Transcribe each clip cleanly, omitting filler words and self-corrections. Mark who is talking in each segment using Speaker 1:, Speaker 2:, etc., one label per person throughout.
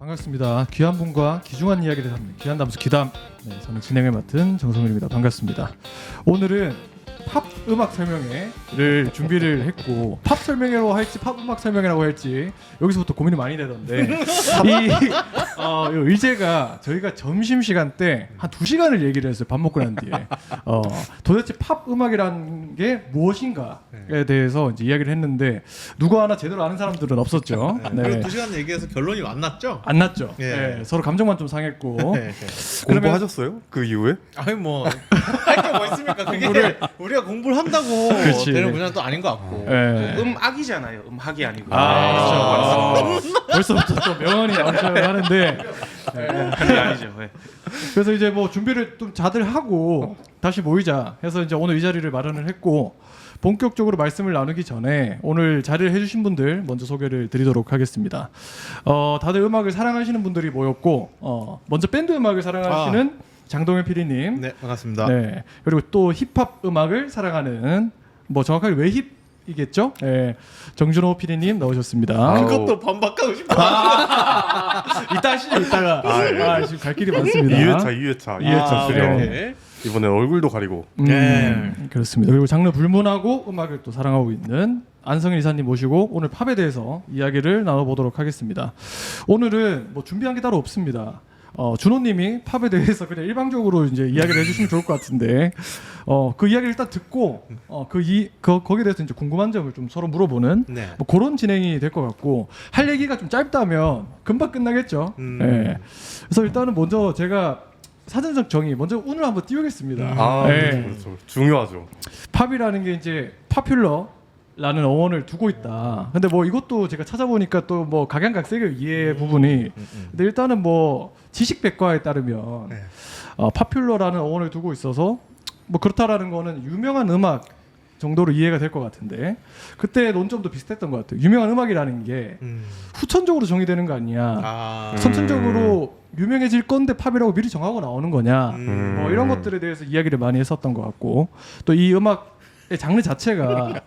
Speaker 1: 반갑습니다. 귀한 분과 귀중한 이야기를 하는 귀한 담수 귀담. 네, 저는 진행을 맡은 정성훈입니다. 반갑습니다. 오늘은 팝 음악 설명회를 준비를 했고 팝 설명회로 할지 팝 음악 설명회라고 할지 여기서부터 고민이 많이 되던데 이 의제가 저희가 점심시간 때 한 2시간을 얘기를 했어요. 밥 먹고 난 뒤에 도대체 팝 음악이라는 게 무엇인가에 대해서 이제 이야기를 했는데 누구 하나 제대로 아는 사람들은 없었죠.
Speaker 2: 네.
Speaker 1: 네.
Speaker 2: 2시간 얘기해서 결론이 안 났죠?
Speaker 1: 안 났죠.
Speaker 2: 예.
Speaker 1: 네, 서로 감정만 좀 상했고.
Speaker 2: 네.
Speaker 3: 공부하셨어요? 그 이후에?
Speaker 2: 아니 뭐 할 게 뭐 있습니까? 그게 우리가 공부를 한다고
Speaker 1: 그렇지.
Speaker 2: 되는 분야도 아닌 것 같고.
Speaker 1: 네.
Speaker 4: 음악이잖아요. 음악이 아니고.
Speaker 1: 그렇죠. 벌써부터 또 명언이 나오셔야 하는데
Speaker 4: 그게 아니죠. 네.
Speaker 1: 그래서 이제 뭐 준비를 좀 다들 하고 다시 모이자 해서 이제 오늘 이 자리를 마련을 했고 본격적으로 말씀을 나누기 전에 오늘 자리를 해주신 분들 먼저 소개를 드리도록 하겠습니다. 다들 음악을 사랑하시는 분들이 모였고 먼저 밴드 음악을 사랑하시는 장동현 PD님,
Speaker 2: 네, 반갑습니다.
Speaker 1: 네, 그리고 또 힙합 음악을 사랑하는 뭐 정확하게 외힙이겠죠? 네, 정준호 PD님 나오셨습니다.
Speaker 2: 그것도 반박하고 싶어.
Speaker 1: 이따 하시죠. 이따가 지금 갈 길이 많습니다.
Speaker 3: 2회차 수령.
Speaker 2: 네.
Speaker 3: 이번엔 얼굴도 가리고.
Speaker 2: 네.
Speaker 1: 그렇습니다. 그리고 장르 불문하고 음악을 또 사랑하고 있는 안성일 이사님 모시고 오늘 팝에 대해서 이야기를 나눠보도록 하겠습니다. 오늘은 뭐 준비한 게 따로 없습니다. 준호님이 팝에 대해서 그냥 일방적으로 이제 이야기를 해주시면 좋을 것 같은데 그 이야기를 일단 듣고 거기에 대해서 이제 궁금한 점을 좀 서로 물어보는
Speaker 2: 네.
Speaker 1: 뭐 그런 진행이 될 것 같고 할 얘기가 좀 짧다면 금방 끝나겠죠. 네. 그래서 일단은 먼저 제가 사전적 정의 먼저 운을 한번 띄우겠습니다. 네.
Speaker 3: 그렇죠. 중요하죠.
Speaker 1: 팝이라는 게 이제 파퓰러라는 어원을 두고 있다. 근데 뭐 이것도 제가 찾아보니까 또 뭐 각양각색의 이해 부분이. 근데 일단은 뭐 지식백과에 따르면
Speaker 2: 네.
Speaker 1: 파퓰러라는 어원을 두고 있어서 뭐 그렇다라는 거는 유명한 음악 정도로 이해가 될 것 같은데 그때 논점도 비슷했던 것 같아요. 유명한 음악이라는 게 후천적으로 정의되는 거 아니냐. 선천적으로 유명해질 건데 팝이라고 미리 정하고 나오는 거냐. 뭐 이런 것들에 대해서 이야기를 많이 했었던 것 같고 또 이 음악의 장르 자체가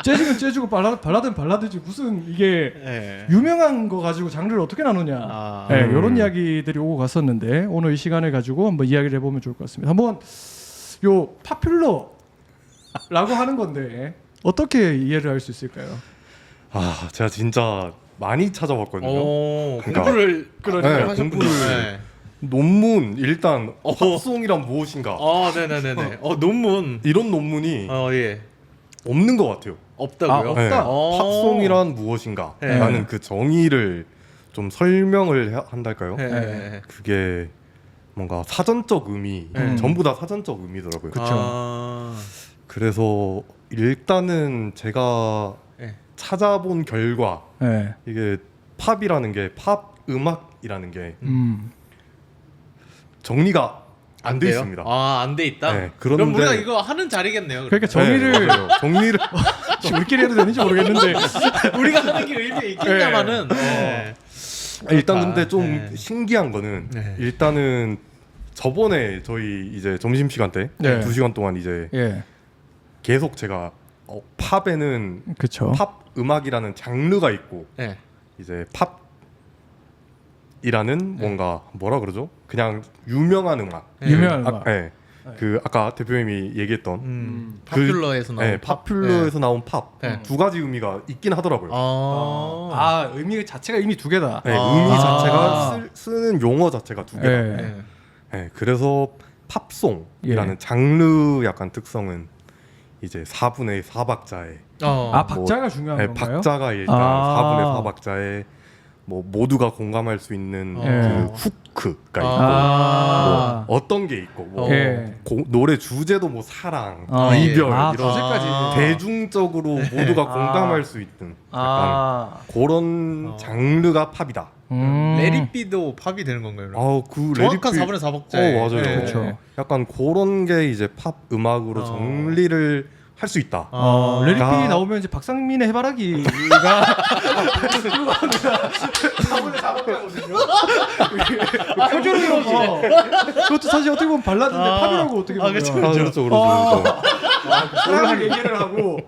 Speaker 1: 재즈는 재즈고 발라드는 발라드지 무슨 이게
Speaker 2: 네.
Speaker 1: 유명한 거 가지고 장르를 어떻게 나누냐. 네, 이런 이야기들이 오고 갔었는데 오늘 이 시간을 가지고 한번 이야기를 해보면 좋을 것 같습니다. 한번 요 파퓰러라고 하는 건데 어떻게 이해를 할 수 있을까요?
Speaker 3: 제가 진짜 많이 찾아봤거든요. 그러니까.
Speaker 2: 공부를
Speaker 3: 네,
Speaker 2: 하셨군요.
Speaker 3: 공부를. 논문 일단 팝송이란 무엇인가?
Speaker 2: 네네네네. 논문.
Speaker 3: 이런 논문이
Speaker 2: 예.
Speaker 3: 없는 것 같아요.
Speaker 2: 없다고요?
Speaker 1: 없다.
Speaker 3: 네, 팝송이란 무엇인가?
Speaker 2: 네.
Speaker 3: 라는 그 정의를 좀 설명을 한달까요?
Speaker 2: 네.
Speaker 3: 그게 뭔가 사전적 의미, 전부 다 사전적 의미더라고요. 그래서 일단은 제가
Speaker 2: 네.
Speaker 3: 찾아본 결과
Speaker 1: 네.
Speaker 3: 이게 팝이라는 게 팝 음악이라는 게 정리가 안 돼
Speaker 2: 돼요?
Speaker 3: 있습니다.
Speaker 2: 안 돼 있다?
Speaker 3: 네,
Speaker 2: 그럼
Speaker 3: 그런데-
Speaker 2: 우리가 이거 하는 자리겠네요.
Speaker 1: 그러니까
Speaker 2: 그러면.
Speaker 1: 정의를
Speaker 3: 맞아요. 정리를
Speaker 1: 우리끼리 해도 되는지 모르겠는데
Speaker 2: 우리가 하는 게 의미 있겠냐마는
Speaker 3: 일단 근데 좀
Speaker 2: 네.
Speaker 3: 신기한 거는
Speaker 2: 네.
Speaker 3: 일단은 저번에 저희 이제 점심 시간 때
Speaker 1: 네.
Speaker 3: 2시간 동안 이제
Speaker 1: 예,
Speaker 3: 계속 제가 팝에는
Speaker 1: 그렇죠.
Speaker 3: 팝 음악이라는 장르가 있고
Speaker 2: 네.
Speaker 3: 이제 팝이라는 뭔가 뭐라 그러죠? 그냥 유명한 음악.
Speaker 1: 유명한 음악.
Speaker 3: 네. 그 아까 대표님이 얘기했던
Speaker 2: 파퓰러에서 나온
Speaker 3: 네, 파퓰러에서 나온 팝.
Speaker 2: 네.
Speaker 3: 두 가지 의미가 있긴 하더라고요.
Speaker 1: 의미 자체가 이미 두 개다.
Speaker 3: 네, 의미 자체가 쓰는 용어 자체가 두 개다.
Speaker 1: 예.
Speaker 3: 네, 그래서 팝송이라는
Speaker 1: 예.
Speaker 3: 장르 약간 특성은 이제 4분의 4박자에
Speaker 1: 박자가 중요한
Speaker 3: 네,
Speaker 1: 건가요?
Speaker 3: 박자가 일단 4분의 4박자에 뭐 모두가 공감할 수 있는
Speaker 1: 예.
Speaker 3: 그 후크가 있고 뭐 어떤 게 있고 뭐
Speaker 1: 예.
Speaker 3: 노래 주제도 뭐 사랑,
Speaker 1: 예.
Speaker 3: 이별 이런
Speaker 1: 주제까지.
Speaker 3: 대중적으로 모두가 공감할 수 있는 약간 그런 장르가 팝이다.
Speaker 2: 레리비도 팝이 되는 건가요? 그럼?
Speaker 3: 그
Speaker 2: 정확한
Speaker 3: 레디피-
Speaker 2: 4분의 4박자에
Speaker 3: 맞아요.
Speaker 1: 그렇죠.
Speaker 3: 약간 그런 게 이제 팝 음악으로 정리를 할 수 있다.
Speaker 1: 레리피
Speaker 3: 가-
Speaker 1: 나오면 이제 박상민의 해바라기가 4분의 4박자거든요. 표준으로 그것도 사실 어떻게 보면 발라드인데 팝이라고 어떻게 보면
Speaker 2: 그쵸.
Speaker 3: 그렇죠.
Speaker 1: 사랑을 얘기를 하고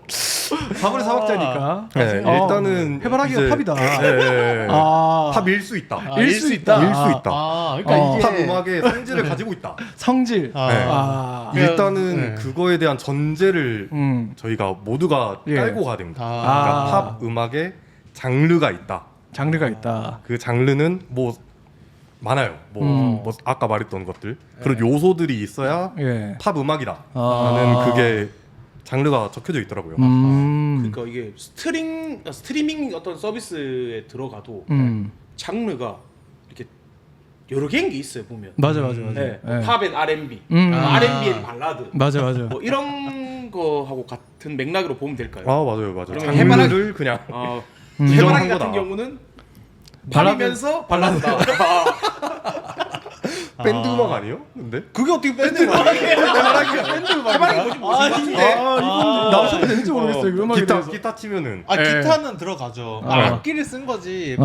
Speaker 1: 팝을 사박자니까.
Speaker 3: 네, 일단은
Speaker 1: 해바라기가
Speaker 3: 이제-
Speaker 1: 팝이다.
Speaker 3: 네,
Speaker 1: 아,
Speaker 3: 팝일 수 있다.
Speaker 1: 일 수 있다.
Speaker 3: 일 수 있다.
Speaker 2: 그러니까
Speaker 3: 팝 음악의 성질을 가지고 있다.
Speaker 1: 성질.
Speaker 2: 아.
Speaker 3: 네.
Speaker 1: 아,
Speaker 3: 일단은
Speaker 2: 네.
Speaker 3: 그거에 대한 전제를 저희가 모두가
Speaker 1: 예.
Speaker 3: 깔고 가야 됩니다.
Speaker 2: 아.
Speaker 3: 그러니까 팝 음악에 장르가 있다.
Speaker 1: 장르가 있다.
Speaker 3: 그 장르는 뭐 많아요. 뭐 아까 말했던 것들 그런 요소들이 있어야
Speaker 1: 예.
Speaker 3: 팝 음악이다.
Speaker 1: 아.
Speaker 3: 라는 그게 장르가 적혀져 있더라고요.
Speaker 4: 그러니까 이게 스트리밍 어떤 서비스에 들어가도 장르가 이렇게 여러 개인 게 있어요 보면.
Speaker 1: 맞아.
Speaker 4: 네.
Speaker 1: 예.
Speaker 4: 팝앤 R&B,
Speaker 1: 아.
Speaker 4: R&B앤 발라드.
Speaker 1: 맞아.
Speaker 4: 뭐 이런 거하고 같은 맥락으로 보면 될까요?
Speaker 3: 아 맞아요.
Speaker 4: 그러면
Speaker 3: 장르를 그냥
Speaker 4: 해바라기
Speaker 3: 인정한
Speaker 4: 같은
Speaker 3: 거다.
Speaker 4: 경우는
Speaker 1: 발라드-
Speaker 4: 발라면서 발라드다.
Speaker 3: 밴드 음악 아니에요? 근데
Speaker 4: 그게 어떻게 밴드 음악이에요? 해바라기 뭐지 같은데.
Speaker 1: 이분 나오셔도 되는지 모르겠어요. 그 음악에 대해서.
Speaker 3: 기타 치면은
Speaker 2: 아
Speaker 1: 예.
Speaker 2: 기타는 들어가죠. 악기를 쓴 거지.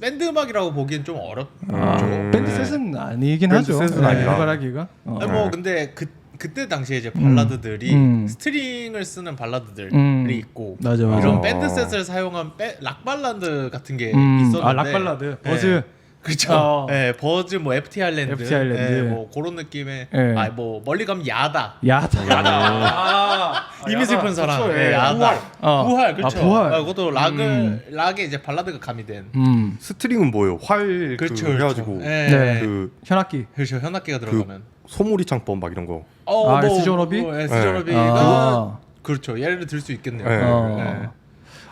Speaker 2: 밴드 음악이라고 보기엔 좀 어렵.
Speaker 1: 밴드 셋은 아니긴
Speaker 3: 밴드
Speaker 1: 하죠.
Speaker 3: 셋은 아니라.
Speaker 1: 해바라기가.
Speaker 2: 아니, 뭐 근데 그때 당시에 이제 발라드들이
Speaker 1: 음.
Speaker 2: 스트링을 쓰는 발라드들이
Speaker 1: 음.
Speaker 2: 있고
Speaker 1: 맞아.
Speaker 2: 이런
Speaker 3: 아.
Speaker 2: 밴드 셋을 사용한 락 발라드 같은 게 있었는데
Speaker 1: 락 발라드. 버즈.
Speaker 2: 그렇죠. 예, 버즈 뭐 FT 아일랜드,
Speaker 1: FT 아일랜드.
Speaker 2: 예, 뭐 그런 느낌의
Speaker 1: 예.
Speaker 2: 뭐 멀리 가면 야다.
Speaker 1: 야다.
Speaker 2: 이미 슬픈 사랑.
Speaker 1: 좋죠,
Speaker 2: 예,
Speaker 1: 예.
Speaker 2: 야다. 부활. 그렇죠.
Speaker 1: 아, 부활.
Speaker 2: 그것도 락에 이제 발라드가 가미된.
Speaker 3: 스트링은 뭐예요? 활
Speaker 2: 그렇죠.
Speaker 3: 그 해가지고
Speaker 2: 예.
Speaker 1: 네.
Speaker 3: 그
Speaker 1: 현악기.
Speaker 2: 그렇죠. 현악기가 들어가면.
Speaker 3: 소몰이 창법 막 이런 거.
Speaker 1: SG워너비?
Speaker 2: SG워너비가
Speaker 1: 아.
Speaker 2: 그렇죠. 예를 들 수 있겠네요.
Speaker 3: 네.
Speaker 2: 예.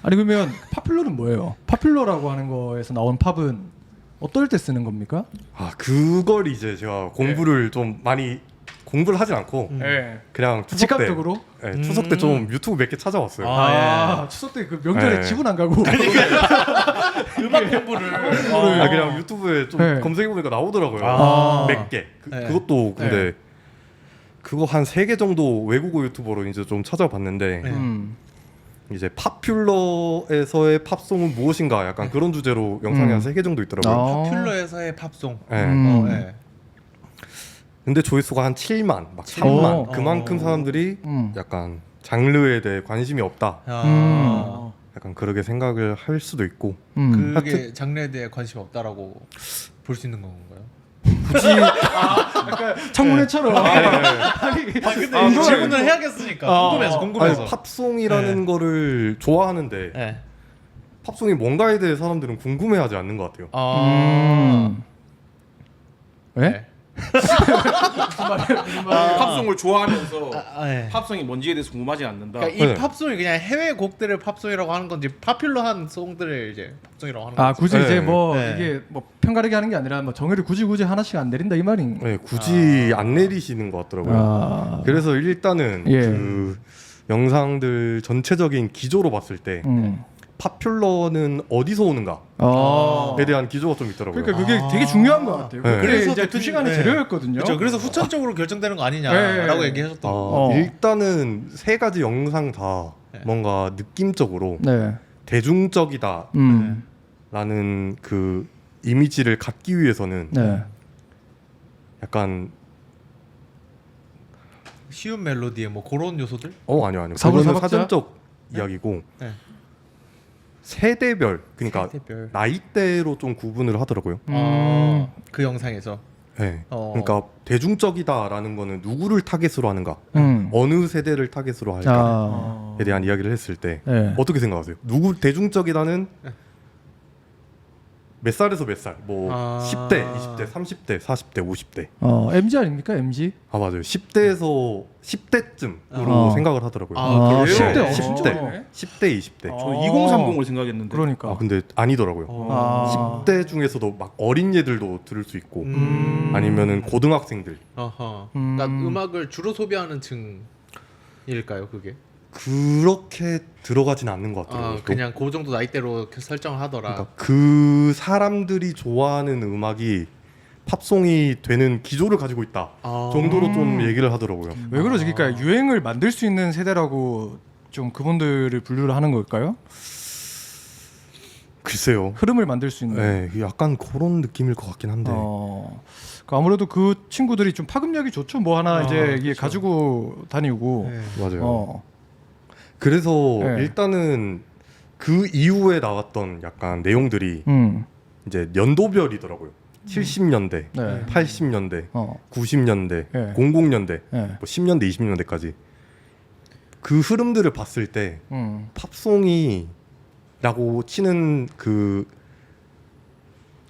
Speaker 1: 아니 그러면 파퓰러는 뭐예요? 파퓰러라고 하는 거에서 나온 팝은 어떨 때 쓰는 겁니까?
Speaker 3: 아 그걸 이제 제가 공부를 좀 많이 공부를 하진 않고
Speaker 1: 네.
Speaker 3: 그냥 추석
Speaker 1: 직감적으로?
Speaker 3: 때, 네, 추석 때 좀 유튜브 몇 개 찾아왔어요.
Speaker 1: 추석 때 그 명절에
Speaker 3: 네.
Speaker 1: 집은 안 가고
Speaker 2: 음악 공부를.
Speaker 3: 그냥 유튜브에 좀
Speaker 1: 네.
Speaker 3: 검색해 보니까 나오더라고요.
Speaker 1: 아.
Speaker 3: 몇 개.
Speaker 2: 네.
Speaker 3: 그것도 근데 그거 한 3개 정도 외국어 유튜버로 이제 좀 찾아봤는데
Speaker 2: 네.
Speaker 3: 이제 파퓰러에서의 팝송은 무엇인가 약간 그런 주제로 영상이 한 3개 정도 있더라고요.
Speaker 2: 팝퓰러에서의 팝송.
Speaker 3: 네.
Speaker 2: 예.
Speaker 3: 근데 조회수가 한 7만, 막 3만 그만큼 사람들이 약간 장르에 대해 관심이 없다. 약간 그렇게 생각을 할 수도 있고
Speaker 2: 그게 장르에 대해 관심 없다라고 볼 수 있는 건가요?
Speaker 1: 굳이 약간 청문회처럼
Speaker 2: 근데 이 질문을 해야겠으니까 궁금해서.
Speaker 3: 아니, 팝송이라는 거를 좋아하는데
Speaker 2: 네.
Speaker 3: 팝송이 뭔가에 대해 사람들은 궁금해하지 않는 것 같아요.
Speaker 1: 왜?
Speaker 2: 네.
Speaker 4: 팝송을 좋아하면서
Speaker 2: 네.
Speaker 4: 팝송이 뭔지에 대해서 궁금하지 않는다.
Speaker 2: 그러니까 이
Speaker 3: 네.
Speaker 2: 팝송이 그냥 해외 곡들을 팝송이라고 하는 건지 파퓰러한 송들을 이제 팝송이라고 하는 건지.
Speaker 1: 굳이 이제
Speaker 3: 네.
Speaker 1: 뭐
Speaker 2: 네.
Speaker 1: 이게 뭐 편가르게 하는 게 아니라 뭐 정의를 굳이 하나씩 안 내린다 이 말인.
Speaker 3: 네, 굳이 안 내리시는 것 같더라고요. 그래서 일단은
Speaker 1: 예.
Speaker 3: 그 영상들 전체적인 기조로 봤을 때 파퓰러는 어디서 오는가에 대한 기조가 좀 있더라고요.
Speaker 1: 그러니까 그게 되게 중요한 것 같아요.
Speaker 3: 네.
Speaker 1: 그래서
Speaker 2: 그래서
Speaker 1: 이제 2시간의
Speaker 2: 네.
Speaker 1: 재료였거든요.
Speaker 2: 그렇죠. 그래서 후천적으로 결정되는 거 아니냐라고
Speaker 1: 네.
Speaker 2: 얘기하셨던 거.
Speaker 3: 일단은 3가지 영상 다 뭔가 느낌적으로
Speaker 1: 네.
Speaker 3: 대중적이다라는 그 이미지를 갖기 위해서는
Speaker 1: 네.
Speaker 3: 약간
Speaker 2: 쉬운 멜로디에 뭐 그런 요소들?
Speaker 3: 아니요.
Speaker 1: 사부로
Speaker 3: 그거는
Speaker 1: 사박자?
Speaker 3: 사전적 이야기고
Speaker 2: 네.
Speaker 3: 세대별 그러니까
Speaker 2: 세대별.
Speaker 3: 나이대로 좀 구분을 하더라고요.
Speaker 2: 그 영상에서.
Speaker 3: 네. 그러니까 대중적이다라는 거는 누구를 타겟으로 하는가, 어느 세대를 타겟으로 할까에 대한 이야기를 했을 때
Speaker 1: 네.
Speaker 3: 어떻게 생각하세요? 누구 대중적이다는 몇 살에서 몇 살? 뭐 10대, 20대, 30대, 40대, 50대.
Speaker 1: MG 아닙니까? MG?
Speaker 3: 아 맞아요. 10대에서 10대쯤으로 생각을 하더라고요.
Speaker 4: 그래요?
Speaker 1: 10대.
Speaker 3: 네, 10대, 10대, 20대.
Speaker 4: 저 2030을 생각했는데.
Speaker 1: 그러니까.
Speaker 3: 근데 아니더라고요. 10대 중에서도 막 어린 얘들도 들을 수 있고 아니면은 고등학생들
Speaker 2: 그러니까 음악을 주로 소비하는 층일까요, 그게?
Speaker 3: 그렇게 들어가진 않는 것 같아요. 또.
Speaker 2: 그냥 그 정도 나이대로 설정을 하더라.
Speaker 3: 그러니까 그 사람들이 좋아하는 음악이 팝송이 되는 기조를 가지고 있다 정도로 좀 얘기를 하더라고요.
Speaker 1: 왜 그러지? 그러니까 유행을 만들 수 있는 세대라고 좀 그분들을 분류를 하는 걸까요?
Speaker 3: 글쎄요.
Speaker 1: 흐름을 만들 수 있는.
Speaker 3: 네, 약간 그런 느낌일 것 같긴 한데.
Speaker 1: 그러니까 아무래도 그 친구들이 좀 파급력이 좋죠. 뭐 하나 이제 이게
Speaker 2: 그렇죠.
Speaker 1: 가지고 다니고.
Speaker 2: 네.
Speaker 3: 맞아요. 그래서
Speaker 1: 네.
Speaker 3: 일단은 그 이후에 나왔던 약간 내용들이 이제 연도별이더라고요. 70년대,
Speaker 1: 네.
Speaker 3: 80년대,
Speaker 1: 어.
Speaker 3: 90년대,
Speaker 1: 네.
Speaker 3: 00년대,
Speaker 1: 네.
Speaker 3: 뭐 10년대, 20년대까지 그 흐름들을 봤을 때
Speaker 1: 음.
Speaker 3: 팝송이라고 치는 그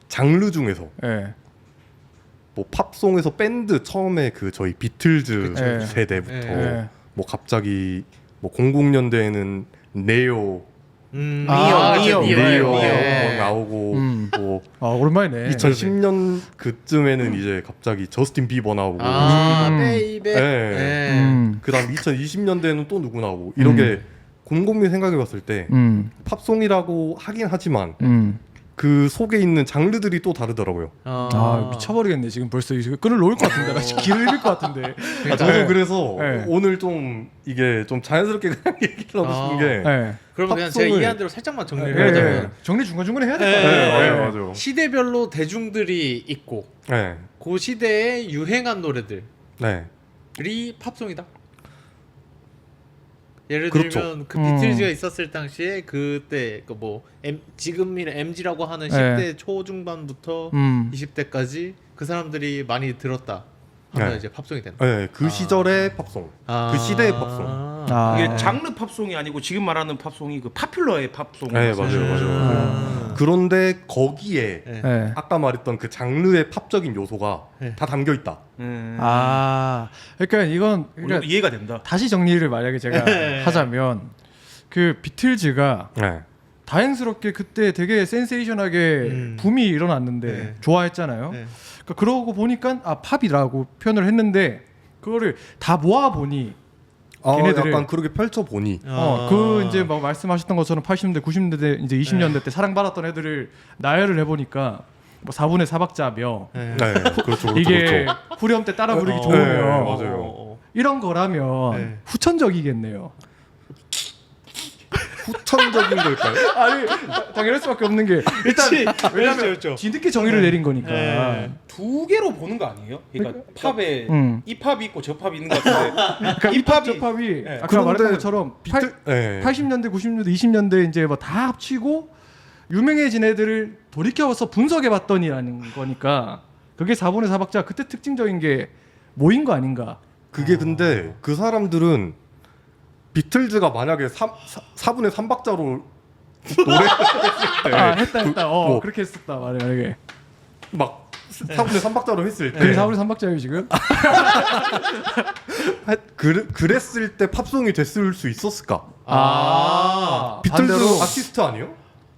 Speaker 3: 장르 중에서
Speaker 1: 예.
Speaker 3: 뭐 팝송에서 밴드 처음에 그 저희 비틀즈
Speaker 1: 그쵸.
Speaker 3: 세대부터
Speaker 1: 예.
Speaker 3: 뭐 갑자기 뭐 00년대에는 네오
Speaker 2: 미어
Speaker 3: 네오
Speaker 2: 네.
Speaker 3: 나오고 뭐
Speaker 1: 아 오랜만이네.
Speaker 3: 2010년 그쯤에는 이제 갑자기 저스틴 비버 나오고
Speaker 2: 베이베.
Speaker 3: 네. 그다음 2020년대에는 또 누구 나오고 이렇게 곰곰이 생각해봤을 때 팝송이라고 하긴 하지만 그 속에 있는 장르들이 또 다르더라고요.
Speaker 1: 아 미쳐버리겠네 지금 벌써 이제 끈을 놓을 것 같은데 나 지금 길을 잃을 것 같은데.
Speaker 3: 저도 그래서
Speaker 1: 네.
Speaker 3: 오늘 좀 이게 좀 자연스럽게 그냥 얘기를 하고 싶은 게
Speaker 1: 예.
Speaker 2: 그러면 그냥 제가
Speaker 3: 팝송을-
Speaker 2: 이해한 대로 살짝만 정리를
Speaker 1: 예.
Speaker 2: 하자면
Speaker 1: 정리 중간 중간에 해야 될 것
Speaker 2: 예.
Speaker 1: 같아요.
Speaker 3: 네, 맞아요.
Speaker 2: 시대별로 대중들이 있고
Speaker 3: 네,
Speaker 2: 그 시대에 유행한 노래들이
Speaker 3: 네,
Speaker 2: 팝송이다. 예를
Speaker 3: 그렇죠.
Speaker 2: 들면 그 비틀즈가 있었을 당시에 그때 그 뭐 지금이는 MG라고 하는
Speaker 1: 네.
Speaker 2: 10대 초중반부터 20대까지 그 사람들이 많이 들었다 하면
Speaker 3: 네.
Speaker 2: 이제 팝송이 된다.
Speaker 3: 네, 그 시절의 팝송, 그 시대의 팝송.
Speaker 4: 이게 장르 팝송이 아니고 지금 말하는 팝송이 그 파퓰러의 팝송.
Speaker 3: 네, 맞아요. 그런데 거기에
Speaker 2: 네.
Speaker 1: 예.
Speaker 3: 아까 말했던 그 장르의 팝적인 요소가
Speaker 2: 네.
Speaker 3: 다 담겨 있다.
Speaker 1: 아 그러니까 이건 그러니까
Speaker 4: 이해가 된다.
Speaker 1: 다시 정리를 만약에 제가 하자면 그 비틀즈가
Speaker 3: 네,
Speaker 1: 다행스럽게 그때 되게 센세이션하게 붐이 일어났는데
Speaker 2: 네.
Speaker 1: 좋아했잖아요.
Speaker 2: 네.
Speaker 1: 그러니까 그러고 보니까 팝이라고 표현을 했는데 그거를 다 모아 보니 걔네들을-
Speaker 3: 약간 그렇게 펼쳐 보니
Speaker 1: 그 이제 막 말씀하셨던 것처럼 80년대, 90년대, 이제 20년대 때 사랑받았던 애들을 나열을 해보니까 뭐 4분의 4박자며
Speaker 2: 네.
Speaker 3: 네, 그렇죠.
Speaker 1: 이게 후렴 때 따라 부르기 좋으며
Speaker 3: 네, 맞아요.
Speaker 1: 이런 거라면
Speaker 2: 네.
Speaker 1: 후천적이겠네요.
Speaker 3: 후천적인 걸까요?
Speaker 1: 아니 당연할 수밖에 없는 게 일단 왜냐면
Speaker 2: 그렇죠.
Speaker 1: 뒤늦게 정의를 내린 거니까.
Speaker 2: 네.
Speaker 4: 두 개로 보는 거 아니에요? 그러니까 팝에 이 팝이 있고 저 팝이 있는 것 같은데.
Speaker 1: 그러니까 이 팝, 저 팝이
Speaker 4: 네.
Speaker 1: 아까
Speaker 3: 그런데
Speaker 1: 말했던 것처럼
Speaker 3: 네.
Speaker 1: 80년대, 90년대, 20년대 이제 뭐 다 합치고 유명해진 애들을 돌이켜서 분석해봤더니라는 거니까 그게 4분의 4박자 그때 특징적인 게 모인 거 아닌가?
Speaker 3: 그게 근데 그 사람들은 비틀즈가 만약에 4분의 3박자로 노래했을
Speaker 1: 아 했다.
Speaker 3: 뭐.
Speaker 1: 그렇게 했었다 만약에.
Speaker 3: 때막 4분의 3박자로 했을 때
Speaker 1: 그게 4분의 3박자예요 지금?
Speaker 3: 그랬을 때 팝송이 됐을 수 있었을까? 비틀즈
Speaker 1: 반대로
Speaker 3: 아티스트 아니에요?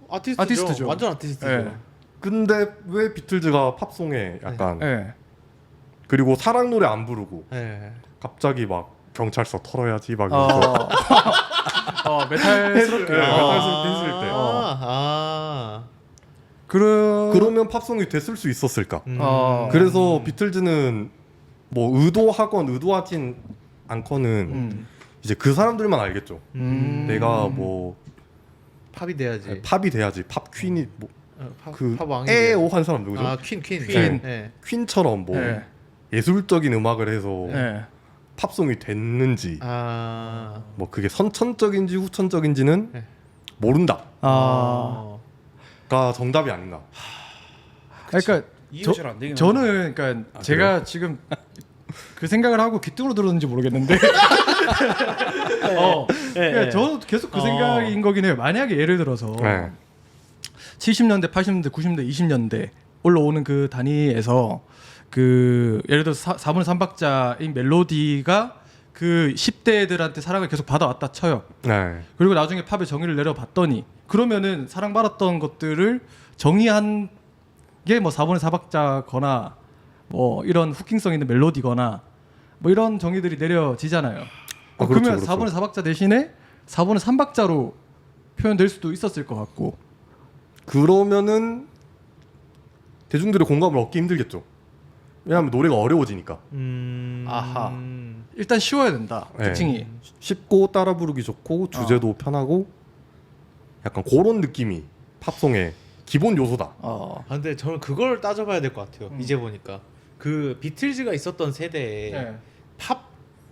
Speaker 1: 아티스트죠.
Speaker 2: 완전 아티스트죠.
Speaker 1: 예.
Speaker 3: 근데 왜 비틀즈가 팝송에 약간
Speaker 1: 예.
Speaker 3: 그리고 사랑 노래 안 부르고
Speaker 2: 네.
Speaker 3: 갑자기 막 경찰서 털어야지 막
Speaker 1: 어.
Speaker 3: 이러면서
Speaker 1: 메탈스럽게.
Speaker 3: 메탈스럽게 했을 때 그러면 팝송이 됐을 수 있었을까? 그래서 비틀즈는 뭐 의도하건 의도하진 않거는 이제 그 사람들만 알겠죠. 내가 뭐
Speaker 2: 팝이 돼야지.
Speaker 3: 팝이 돼야지 팝 퀸이 그
Speaker 2: 팝 왕이
Speaker 3: 에오 한 사람 누구죠?
Speaker 2: 퀸.
Speaker 3: 네. 퀸처럼 뭐
Speaker 1: 예.
Speaker 3: 예술적인 음악을 해서
Speaker 1: 예.
Speaker 3: 팝송이 됐는지
Speaker 2: 아.
Speaker 3: 뭐 그게 선천적인지 후천적인지는
Speaker 2: 네.
Speaker 3: 모른다가
Speaker 1: 아.
Speaker 3: 정답이 아닌가.
Speaker 1: 그러니까
Speaker 4: 이해가 잘 안 되긴
Speaker 1: 저는 그러니까 제가 지금 그 생각을 하고 귀뚱으로 들었는지 모르겠는데 그러니까 저도 계속 그 생각인 거긴 해요. 만약에 예를 들어서
Speaker 3: 네.
Speaker 1: 70년대, 80년대, 90년대, 20년대 올라오는 그 단위에서 그 예를 들어서 4분의 3박자인 멜로디가 그 10대들한테 사랑을 계속 받아왔다 쳐요.
Speaker 3: 네.
Speaker 1: 그리고 나중에 팝의 정의를 내려봤더니 그러면은 사랑받았던 것들을 정의한 게 뭐 4분의 4박자거나 뭐 이런 후킹성 있는 멜로디거나 뭐 이런 정의들이 내려지잖아요.
Speaker 3: 아,
Speaker 1: 그러면
Speaker 3: 그렇죠.
Speaker 1: 4분의 4박자 대신에 4분의 3박자로 표현될 수도 있었을 것 같고.
Speaker 3: 그러면은 대중들의 공감을 얻기 힘들겠죠. 왜냐하면 노래가 어려워지니까.
Speaker 1: 아하. 일단 쉬워야 된다.
Speaker 3: 네.
Speaker 1: 특징이.
Speaker 3: 쉽고 따라 부르기 좋고 주제도 편하고 약간 그런 느낌이 팝송의 기본 요소다.
Speaker 2: 근데 저는 그걸 따져봐야 될 것 같아요. 이제 보니까 그 비틀즈가 있었던 세대에
Speaker 1: 네.